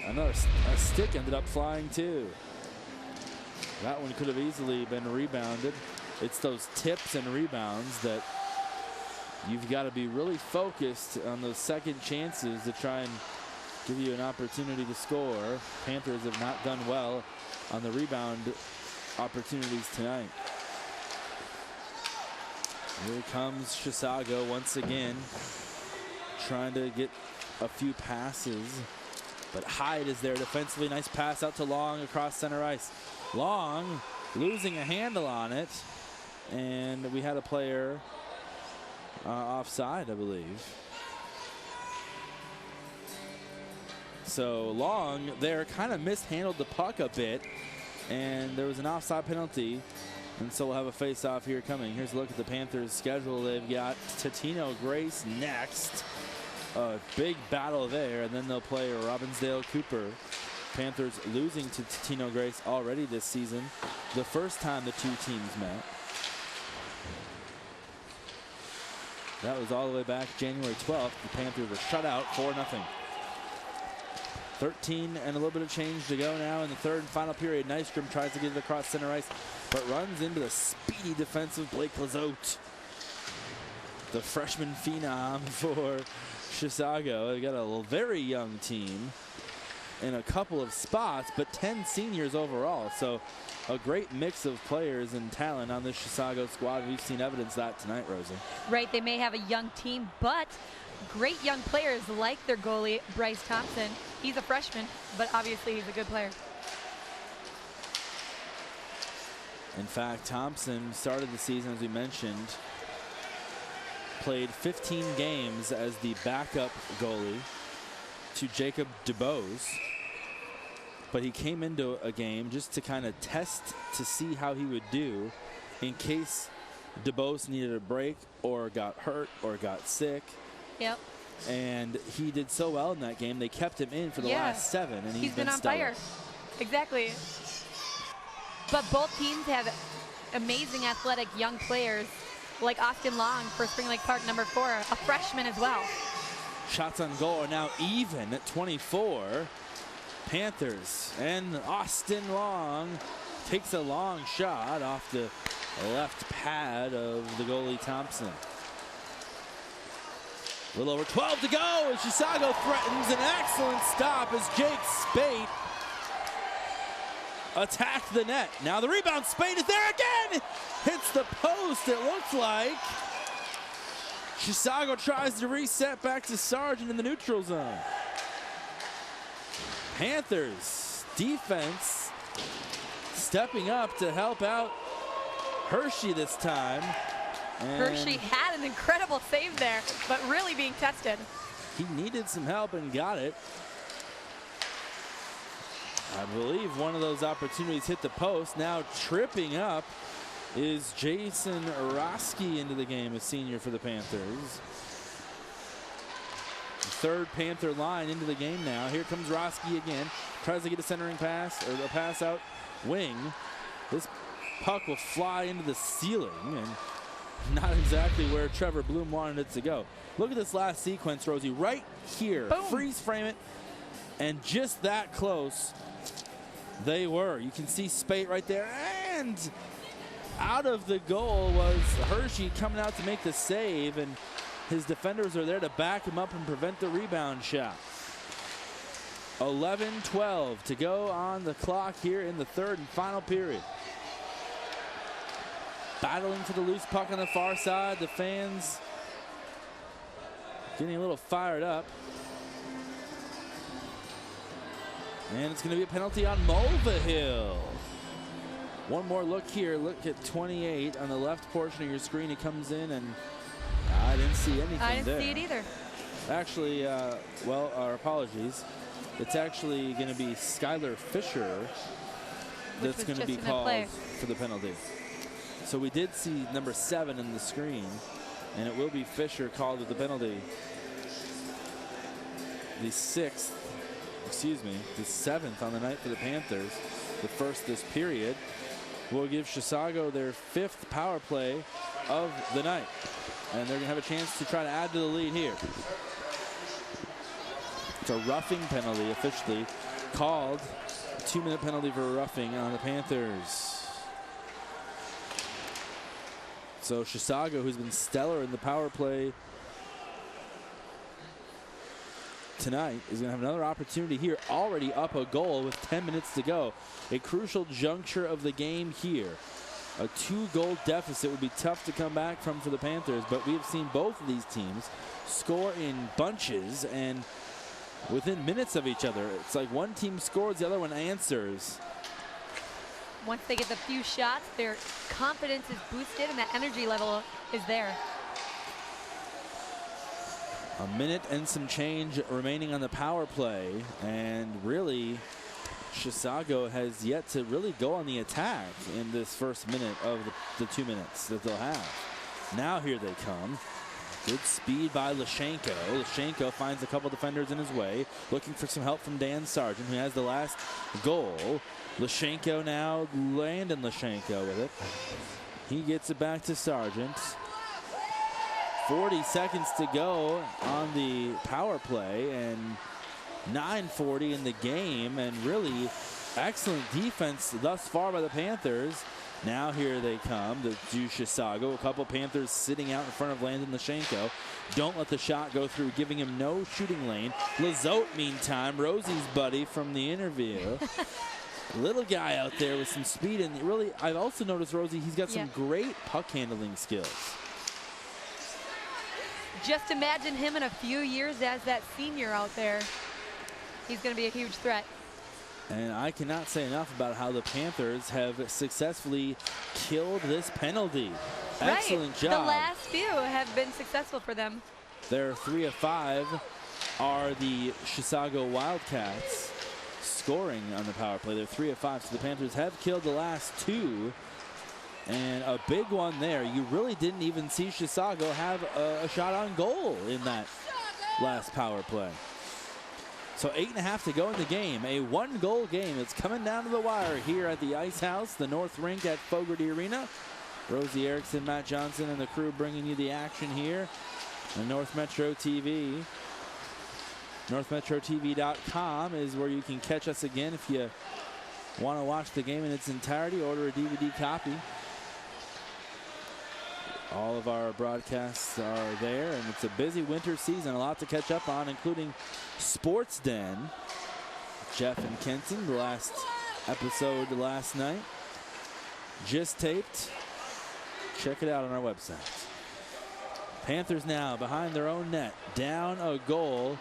Speaker 1: A stick ended up flying too. That one could have easily been rebounded. It's those tips and rebounds that you've got to be really focused on those second chances to try and give you an opportunity to score. Panthers have not done well on the rebound opportunities tonight. Here comes Chisago once again, trying to get a few passes, but Hyde is there defensively. Nice pass out to Long across center ice. Long losing a handle on it, and we had a player offside, I believe. So Long there kind of mishandled the puck a bit, and there was an offside penalty. And so we'll have a face-off here coming. Here's a look at the Panthers' schedule. They've got Totino Grace next. A big battle there, and then they'll play Robbinsdale Cooper. Panthers losing to Totino Grace already this season. The first time the two teams met. That was all the way back January 12th. The Panthers were shut out 4-0. 13 and a little bit of change to go now in the third and final period. Nystrom tries to get it across center ice, but runs into the speedy defensive Blake Lizotte, the freshman phenom for Chisago. They've got a very young team in a couple of spots, but 10 seniors overall. So a great mix of players and talent on this Chisago squad. We've seen evidence of that tonight, Rosie.
Speaker 2: Right, they may have a young team, but great young players like their goalie, Bryce Thompson. He's a freshman, but obviously he's a good player.
Speaker 1: In fact, Thompson started the season, as we mentioned, played 15 games as the backup goalie to Jacob DuBose. But he came into a game just to kind of test to see how he would do in case DuBose needed a break or got hurt or got sick.
Speaker 2: Yep.
Speaker 1: And he did so well in that game, they kept him in for the last 7, and he's been
Speaker 2: on
Speaker 1: stellar.
Speaker 2: fire. Exactly. But both teams have amazing athletic young players like Austin Long for Spring Lake Park, number 4, a freshman as well.
Speaker 1: Shots on goal are now even at 24. Panthers, and Austin Long takes a long shot off the left pad of the goalie Thompson. A little over 12 to go as Chisago threatens an excellent stop as Jake Spate attacked the net. Now the rebound, Spate is there again! Hits the post, it looks like. Chisago tries to reset back to Sargent in the neutral zone. Panthers defense stepping up to help out Hershey this time. And
Speaker 2: Hershey had an incredible save there, but really being tested.
Speaker 1: he needed some help and got it. I believe one of those opportunities hit the post. Now tripping up is Jason Roski into the game, a senior for the Panthers. Third Panther line into the game now. Here comes Roski again. Tries to get a centering pass, or a pass out wing. This puck will fly into the ceiling, and not exactly where Trevor Bloom wanted it to go. Look at this last sequence, Rosie. Right here.
Speaker 2: Boom.
Speaker 1: Freeze frame it, and just that close they were. You can see Spate right there, and out of the goal was Hershey coming out to make the save, and his defenders are there to back him up and prevent the rebound shot. 11-12 to go on the clock here in the third and final period. Battling for the loose puck on the far side. The fans getting a little fired up. And it's going to be a penalty on Mulvihill. One more look here. Look at 28 on the left portion of your screen. He comes in, and I didn't see anything there.
Speaker 2: I didn't see it either.
Speaker 1: Actually, well, our apologies. It's actually going to be Skylar Fisher that's going to be called for the penalty. So we did see number 7 in the screen, and it will be Fisher called with the penalty. The 6th, excuse me, the 7th on the night for the Panthers, the first this period, will give Chisago their 5th power play of the night. And they're going to have a chance to try to add to the lead here. It's a roughing penalty officially called. A 2-minute penalty for roughing on the Panthers. So Chisago, who's been stellar in the power play tonight, is going to have another opportunity here. Already up a goal with 10 minutes to go. A crucial juncture of the game here. A 2-goal deficit would be tough to come back from for the Panthers, but we have seen both of these teams score in bunches and within minutes of each other. It's like one team scores, the other one answers.
Speaker 2: Once they get the few shots, their confidence is boosted and that energy level is there.
Speaker 1: A minute and some change remaining on the power play, and really Chisago has yet to really go on the attack in this first minute of the 2 minutes that they'll have. Now here they come. Good speed by Lashenko. Lashenko finds a couple defenders in his way, looking for some help from Dan Sargent, who has the last goal. Lashenko now, Landon Lashenko with it. He gets it back to Sargent. 40 seconds to go on the power play, and 9:40 in the game, and really excellent defense thus far by the Panthers. Now here they come to Chisago. A couple Panthers sitting out in front of Landon Lashenko. Don't let the shot go through, giving him no shooting lane. Lizotte, meantime, Rosie's buddy from the interview. Little guy out there with some speed, and really, I've also noticed, Rosie, he's got some great puck handling skills.
Speaker 2: Just imagine him in a few years as that senior out there. He's going to be a huge threat.
Speaker 1: And I cannot say enough about how the Panthers have successfully killed this penalty.
Speaker 2: Right.
Speaker 1: Excellent job.
Speaker 2: The last few have been successful for them.
Speaker 1: Their 3 of 5 are the Chisago Wildcats scoring on the power play. They're 3 of 5, so the Panthers have killed the last 2. And a big one there. You really didn't even see Chisago have a shot on goal in that last power play. So 8.5 to go in the game. A 1-goal game. It's coming down to the wire here at the Ice House, the North Rink at Fogarty Arena. Rosie Erickson, Matt Johnson, and the crew bringing you the action here on North Metro TV. NorthMetroTV.com is where you can catch us again if you want to watch the game in its entirety. Order a DVD copy. All of our broadcasts are there, and it's a busy winter season. A lot to catch up on, including Sports Den. Jeff and Kenton, the last episode last night. Just taped. Check it out on our website. Panthers now behind their own net. Down a goal.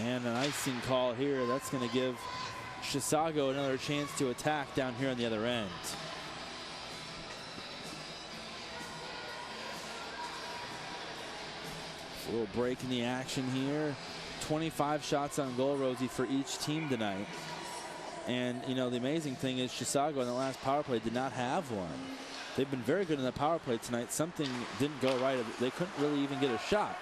Speaker 1: And an icing call here. That's going to give Chisago another chance to attack down here on the other end. A little break in the action here. 25 shots on goal, Rosie, for each team tonight. And, you know, the amazing thing is Chisago in the last power play did not have one. They've been very good in the power play tonight. Something didn't go right. They couldn't really even get a shot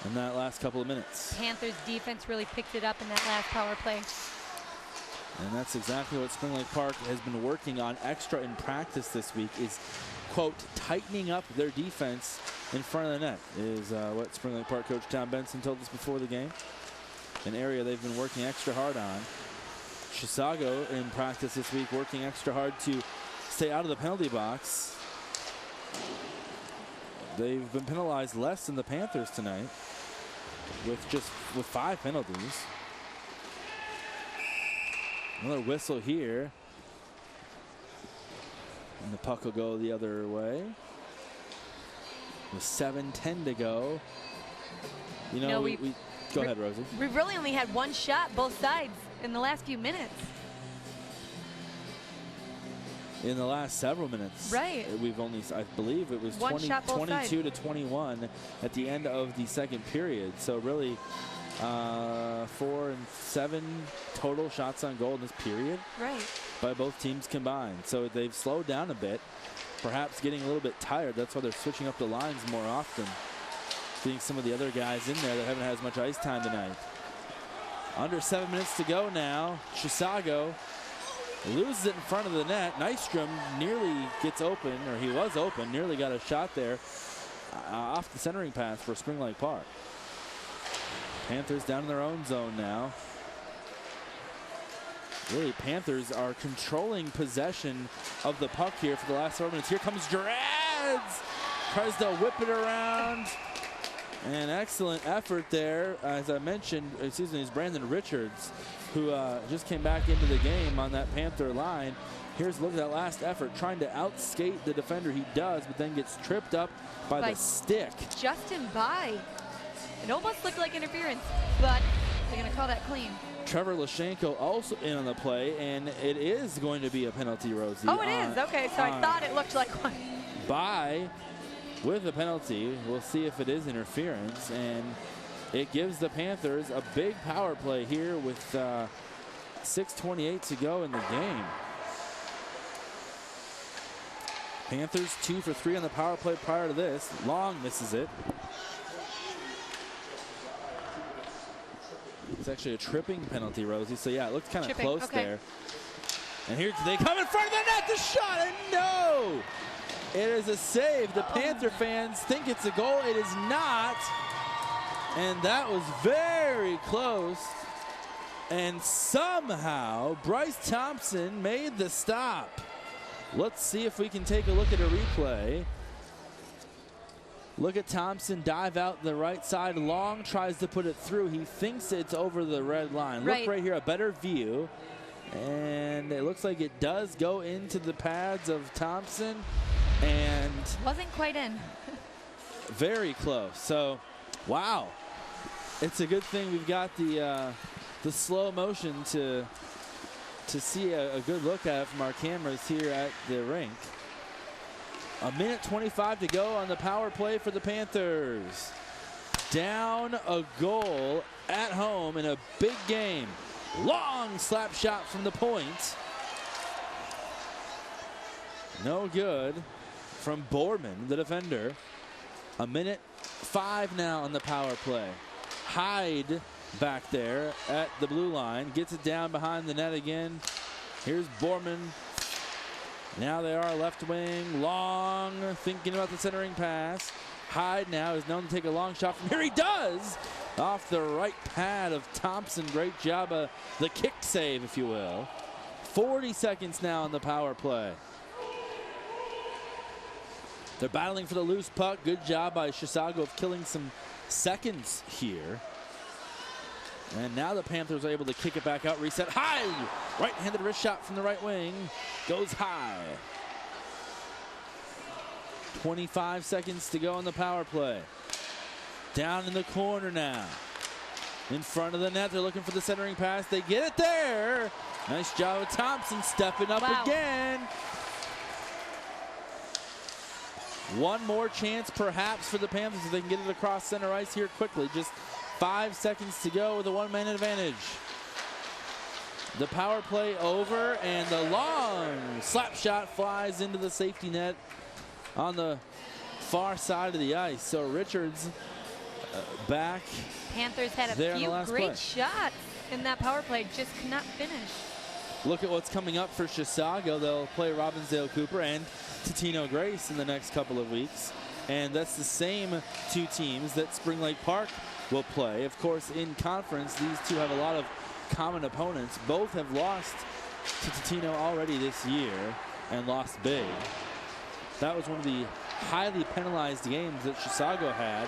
Speaker 1: in that last couple of minutes.
Speaker 2: Panthers defense really picked it up in that last power play.
Speaker 1: And that's exactly what Spring Lake Park has been working on extra in practice this week is, quote, tightening up their defense in front of the net is what Spring Lake Park coach Tom Benson told us before the game. An area they've been working extra hard on. Chisago in practice this week working extra hard to stay out of the penalty box. They've been penalized less than the Panthers tonight with 5 penalties. Another whistle here. And the puck will go the other way. With 7:10 to go. You know, we go ahead, Rosie.
Speaker 2: We've really only had one shot both sides in the last few minutes.
Speaker 1: In the last several minutes.
Speaker 2: Right.
Speaker 1: We've only, I believe it was 22 to 21 at the end of the second period. So really 4 and 7 total shots on goal in this period.
Speaker 2: Right.
Speaker 1: By both teams combined. So they've slowed down a bit, perhaps getting a little bit tired. That's why they're switching up the lines more often. Getting some of the other guys in there that haven't had as much ice time tonight. Under 7 minutes to go now. Chisago loses it in front of the net. Nystrom nearly gets open, or he was open, nearly got a shot there off the centering pass for Spring Lake Park. Panthers down in their own zone now. Really, Panthers are controlling possession of the puck here for the last 4 minutes. Here comes Jarads. Tries to whip it around. An excellent effort there. As I mentioned, excuse me, is Brandon Richards, who just came back into the game on that Panther line. Here's a look at that last effort, trying to outskate the defender. He does, but then gets tripped up by the stick.
Speaker 2: Justin By. It almost looked like interference, but they're going to call that clean.
Speaker 1: Trevor Lashenko also in on the play, and it is going to be a penalty, Rosie.
Speaker 2: Oh, it is? Okay, so I thought it looked like one.
Speaker 1: By with the penalty. We'll see if it is interference, and it gives the Panthers a big power play here with 6:28 to go in the game. Panthers 2 for 3 on the power play prior to this. Long misses it. It's actually a tripping penalty, Rosie. So yeah, it looked kind of close there. And here they come in front of the net, the shot, and no! It is a save. The Panther fans think it's a goal. It is not. And that was very close. And somehow Bryce Thompson made the stop. Let's see if we can take a look at a replay. Look at Thompson dive out the right side. Long tries to put it through. He thinks it's over the red line. Look right here, a better view. And it looks like it does go into the pads of Thompson. And
Speaker 2: wasn't quite in.
Speaker 1: Very close. So, wow. It's a good thing we've got the slow motion to see a good look at it from our cameras here at the rink. A minute 25 to go on the power play for the Panthers. Down a goal at home in a big game. Long slap shot from the point. No good from Borman, the defender. A minute 5 now on the power play. Hyde back there at the blue line. Gets it down behind the net again. Here's Borman. Now they are left wing. Long thinking about the centering pass. Hyde now is known to take a long shot from here. He does! Off the right pad of Thompson. Great job of the kick save, if you will. 40 seconds now on the power play. They're battling for the loose puck. Good job by Chisago of killing some seconds here. And now the Panthers are able to kick it back out, reset. High! Right-handed wrist shot from the right wing. Goes high. 25 seconds to go on the power play. Down in the corner now. in front of the net. They're looking for the centering pass. They get it there. Nice job of Thompson stepping up again. One more chance perhaps for the Panthers if they can get it across center ice here quickly. Just 5 seconds to go with a one-man advantage. The power play over, and the long slap shot flies into the safety net on the far side of the ice. So Richards back.
Speaker 2: Panthers had a few great shots in that power play, just could not finish.
Speaker 1: Look at what's coming up for Chisago. They'll play Robbinsdale Cooper and Totino Grace in the next couple of weeks. And that's the same two teams that Spring Lake Park will play. Of course, in conference, these two have a lot of common opponents. Both have lost to Totino already this year and lost big. That was one of the highly penalized games that Chisago had,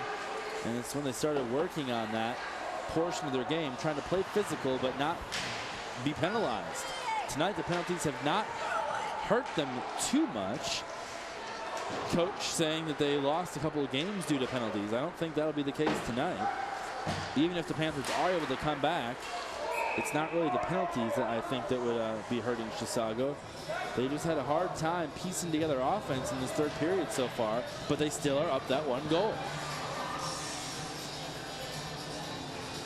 Speaker 1: and it's when they started working on that portion of their game, trying to play physical but not be penalized. Tonight the penalties have not hurt them too much. Coach saying that they lost a couple of games due to penalties. I don't think that'll be the case tonight. Even if the Panthers are able to come back, it's not really the penalties that I think that would be hurting Chisago. They just had a hard time piecing together offense in this third period so far, but they still are up that one goal.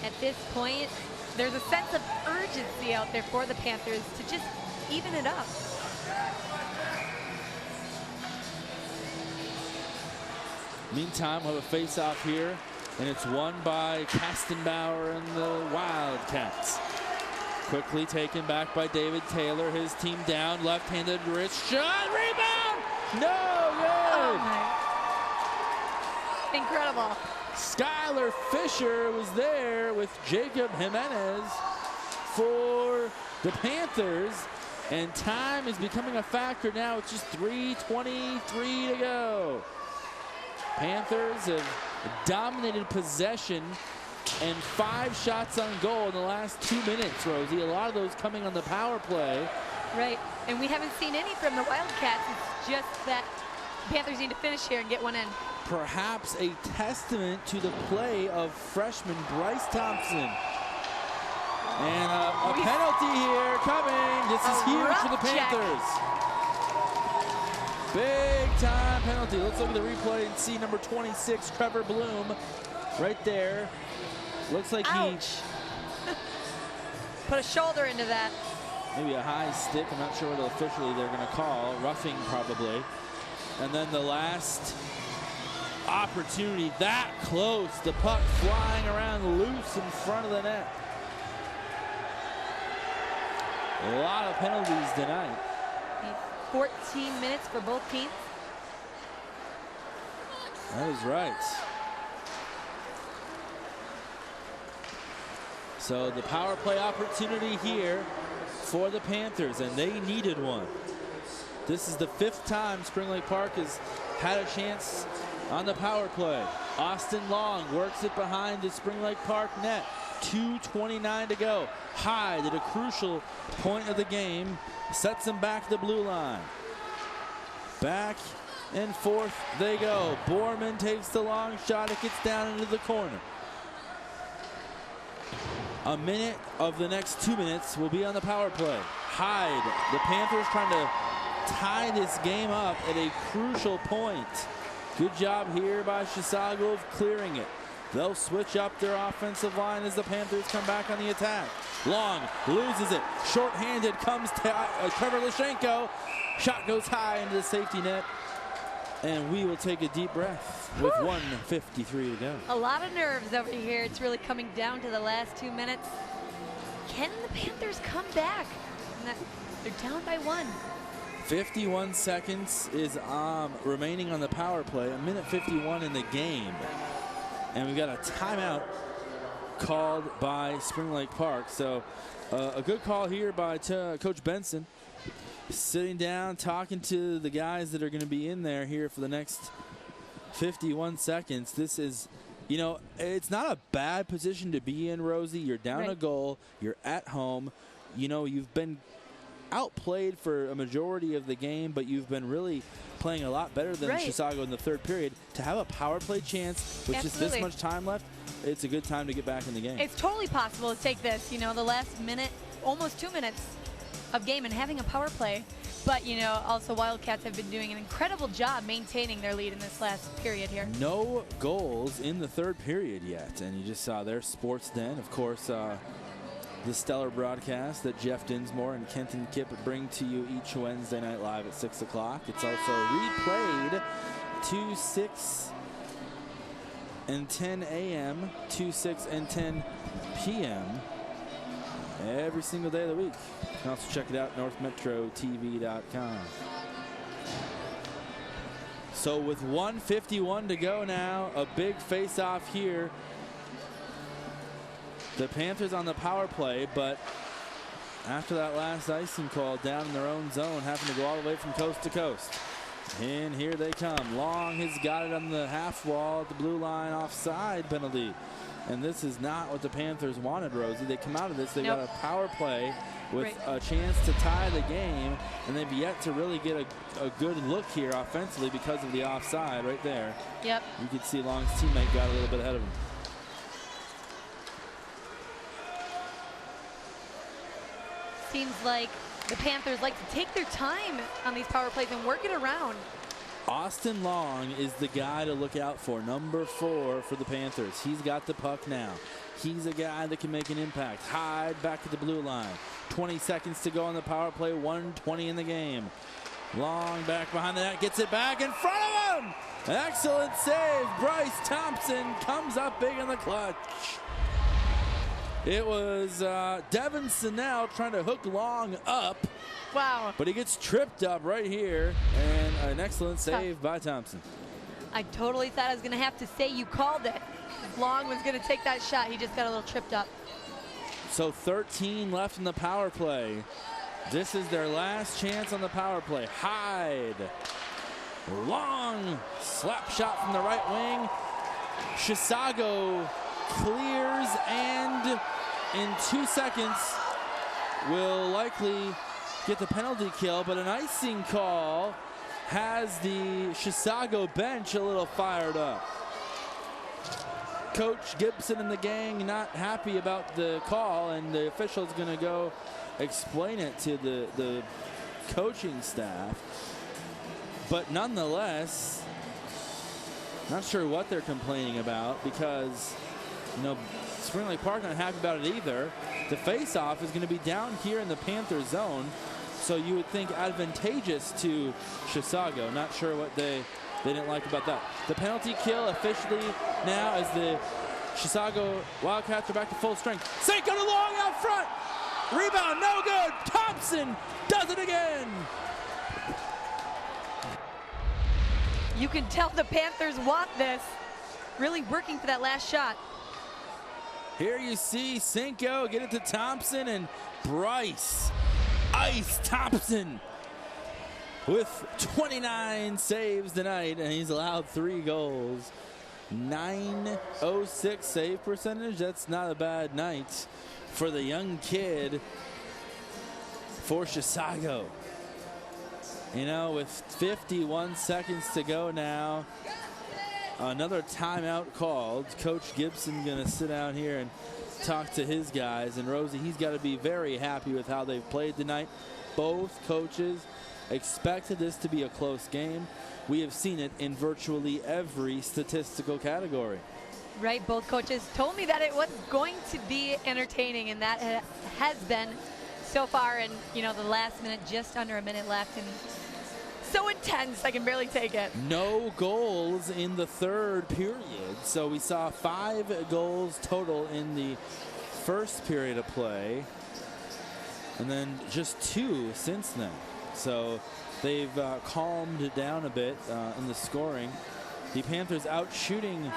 Speaker 2: At this point, there's a sense of urgency out there for the Panthers to just even it up.
Speaker 1: Meantime, we'll have a face-off here, and it's won by Kastenbauer and the Wildcats. Quickly taken back by David Taylor. His team down, left-handed wrist shot, rebound! No good!
Speaker 2: Oh, incredible.
Speaker 1: Skylar Fisher was there with Jacob Jimenez for the Panthers, and time is becoming a factor now. It's just 3:23 to go. Panthers have dominated possession and 5 shots on goal in the last 2 minutes, Rosie. A lot of those coming on the power play.
Speaker 2: Right, and we haven't seen any from the Wildcats. It's just that Panthers need to finish here and get one in.
Speaker 1: Perhaps a testament to the play of freshman Bryce Thompson. And a penalty here coming. This is huge for the Panthers. Big time penalty. Let's look at the replay and see number 26, Trevor Bloom, right there. Looks like he
Speaker 2: put a shoulder into that.
Speaker 1: Maybe a high stick. I'm not sure what officially they're going to call. Roughing probably. And then the last opportunity that close. The puck flying around loose in front of the net. A lot of penalties tonight.
Speaker 2: 14 minutes for both teams.
Speaker 1: That is right. So the power play opportunity here for the Panthers, and they needed one. This is the 5th time Spring Lake Park has had a chance on the power play. Austin Long works it behind the Spring Lake Park net. 2:29 to go. Hyde at a crucial point of the game sets them back the blue line. Back and forth they go. Borman takes the long shot. It gets down into the corner. A minute of the next 2 minutes will be on the power play. Hyde, the Panthers trying to tie this game up at a crucial point. Good job here by Chisago of clearing it. They'll switch up their offensive line as the Panthers come back on the attack. Long loses it. Short-handed comes Trevor Lashenko. Shot goes high into the safety net. And we will take a deep breath with 1:53 to go.
Speaker 2: A lot of nerves over here. It's really coming down to the last 2 minutes. Can the Panthers come back? They're down by 1.
Speaker 1: 51 seconds is remaining on the power play. 1:51 in the game. And we've got a timeout called by Spring Lake Park. So a good call here by Coach Benson. Sitting down, talking to the guys that are going to be in there here for the next 51 seconds. This is, you know, it's not a bad position to be in, Rosie. You're down a goal. You're at home. You know, you've been outplayed for a majority of the game, but you've been really playing a lot better than Chisago in the third period. To have a power play chance with just this much time left, it's a good time to get back in the game.
Speaker 2: It's totally possible to take this, you know, the last minute, almost 2 minutes of game and having a power play. But, you know, also Wildcats have been doing an incredible job maintaining their lead in this last period here.
Speaker 1: No goals in the third period yet, and you just saw their Sports Den, of course, the stellar broadcast that Jeff Dinsmore and Kenton Kipp bring to you each Wednesday night live at 6 o'clock. It's also replayed 2, 6, and 10 a.m., 2, 6, and 10 p.m. every single day of the week. You can also check it out at northmetrotv.com. So with 1:51 to go now, a big face-off here. The Panthers on the power play, but after that last icing call down in their own zone, having to go all the way from coast to coast. And here they come. Long has got it on the half wall at the blue line, offside penalty. And this is not what the Panthers wanted, Rosie. They come out of this, they got a power play with a chance to tie the game, and they've yet to really get a good look here offensively because of the offside right there.
Speaker 2: Yep.
Speaker 1: You could see Long's teammate got a little bit ahead of him.
Speaker 2: Seems like the Panthers like to take their time on these power plays and work it around.
Speaker 1: Austin Long is the guy to look out for, number 4 for the Panthers. He's got the puck now. He's a guy that can make an impact. Hyde back at the blue line. 20 seconds to go on the power play, 1:20 in the game. Long back behind the net, gets it back in front of him. Excellent save. Bryce Thompson comes up big in the clutch. It was Devin Sinnell trying to hook Long up.
Speaker 2: Wow.
Speaker 1: But he gets tripped up right here, and an excellent save by Thompson.
Speaker 2: I totally thought I was going to have to say you called it. Long was going to take that shot. He just got a little tripped up.
Speaker 1: So 13 left in the power play. This is their last chance on the power play. Hyde. Long slap shot from the right wing. Chisago clears and in 2 seconds will likely get the penalty kill, but an icing call has the Chisago bench a little fired up. Coach Gibson and the gang not happy about the call, and the official's going to go explain it to the coaching staff. But nonetheless, not sure what they're complaining about, because you know, Spring Lake Park not happy about it either. The face-off is going to be down here in the Panther zone, so you would think advantageous to Chisago. Not sure what they didn't like about that. The penalty kill officially now as the Chisago Wildcats are back to full strength. St. Go to Long out front. Rebound, no good. Thompson does it again.
Speaker 2: You can tell the Panthers want this. Really working for that last shot.
Speaker 1: Here you see Cinco get it to Thompson, and Bryce Ice Thompson with 29 saves tonight, and he's allowed 3 goals. 906 save percentage. That's not a bad night for the young kid for Chisago. You know, with 51 seconds to go now, another timeout called. Coach Gibson going to sit down here and talk to his guys. And Rosie, he's got to be very happy with how they've played tonight. Both coaches expected this to be a close game. We have seen it in virtually every statistical category.
Speaker 2: Right, both coaches told me that it was going to be entertaining, and that has been so far. And you know, the last minute, just under a minute left, and so intense I can barely take it.
Speaker 1: No goals in the third period, so we saw 5 goals total in the first period of play, and then just 2 since then. So they've calmed it down a bit in the scoring. The Panthers out shooting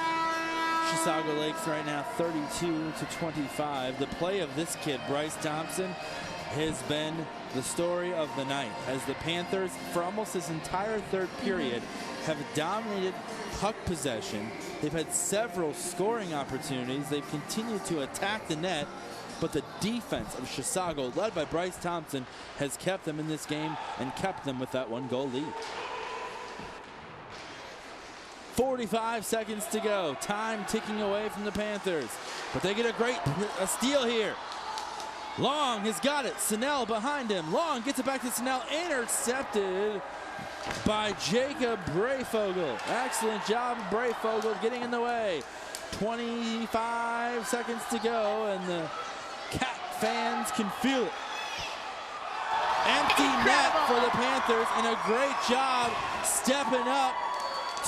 Speaker 1: Chisago Lakes right now 32-25. The play of this kid, Bryce Thompson, has been the story of the night, as the Panthers, for almost this entire third period, have dominated puck possession. They've had several scoring opportunities. They've continued to attack the net, but the defense of Chisago, led by Bryce Thompson, has kept them in this game and kept them with that 1-goal lead. 45 seconds to go. Time ticking away from the Panthers, but they get a steal here. Long has got it. Snell behind him. Long gets it back to Snell. Intercepted by Jacob Brayfogle. Excellent job of Brayfogle getting in the way. 25 seconds to go, and the Cat fans can feel it. Empty net for the Panthers, and a great job stepping up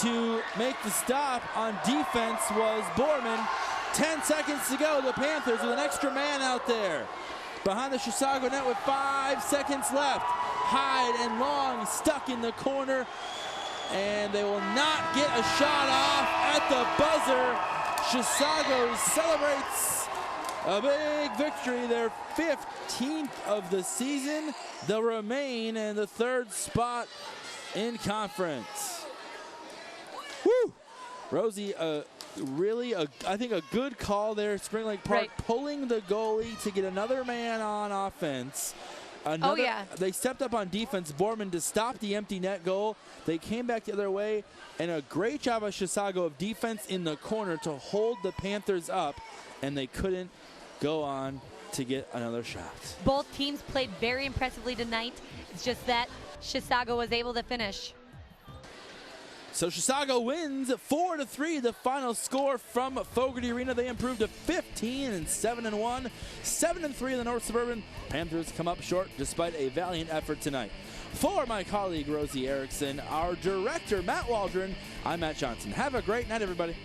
Speaker 1: to make the stop on defense was Borman. 10 seconds to go. The Panthers with an extra man out there behind the Chisago net with 5 seconds left. Hyde and Long stuck in the corner, and they will not get a shot off at the buzzer. Chisago celebrates a big victory, their 15th of the season. They'll remain in the 3rd spot in conference. Woo! Rosie, I think a good call there. Spring Lake Park pulling the goalie to get another man on offense. They stepped up on defense, Borman, to stop the empty net goal. They came back the other way, and a great job of Chisago of defense in the corner to hold the Panthers up, and they couldn't go on to get another shot.
Speaker 2: Both teams played very impressively tonight. It's just that Chisago was able to finish.
Speaker 1: So Chisago wins 4-3, the final score from Fogarty Arena. They improved to 15-7-1, 7-3 in the North Suburban. Panthers come up short despite a valiant effort tonight. For my colleague Rosie Erickson, our director Matt Waldron, I'm Matt Johnson. Have a great night, everybody.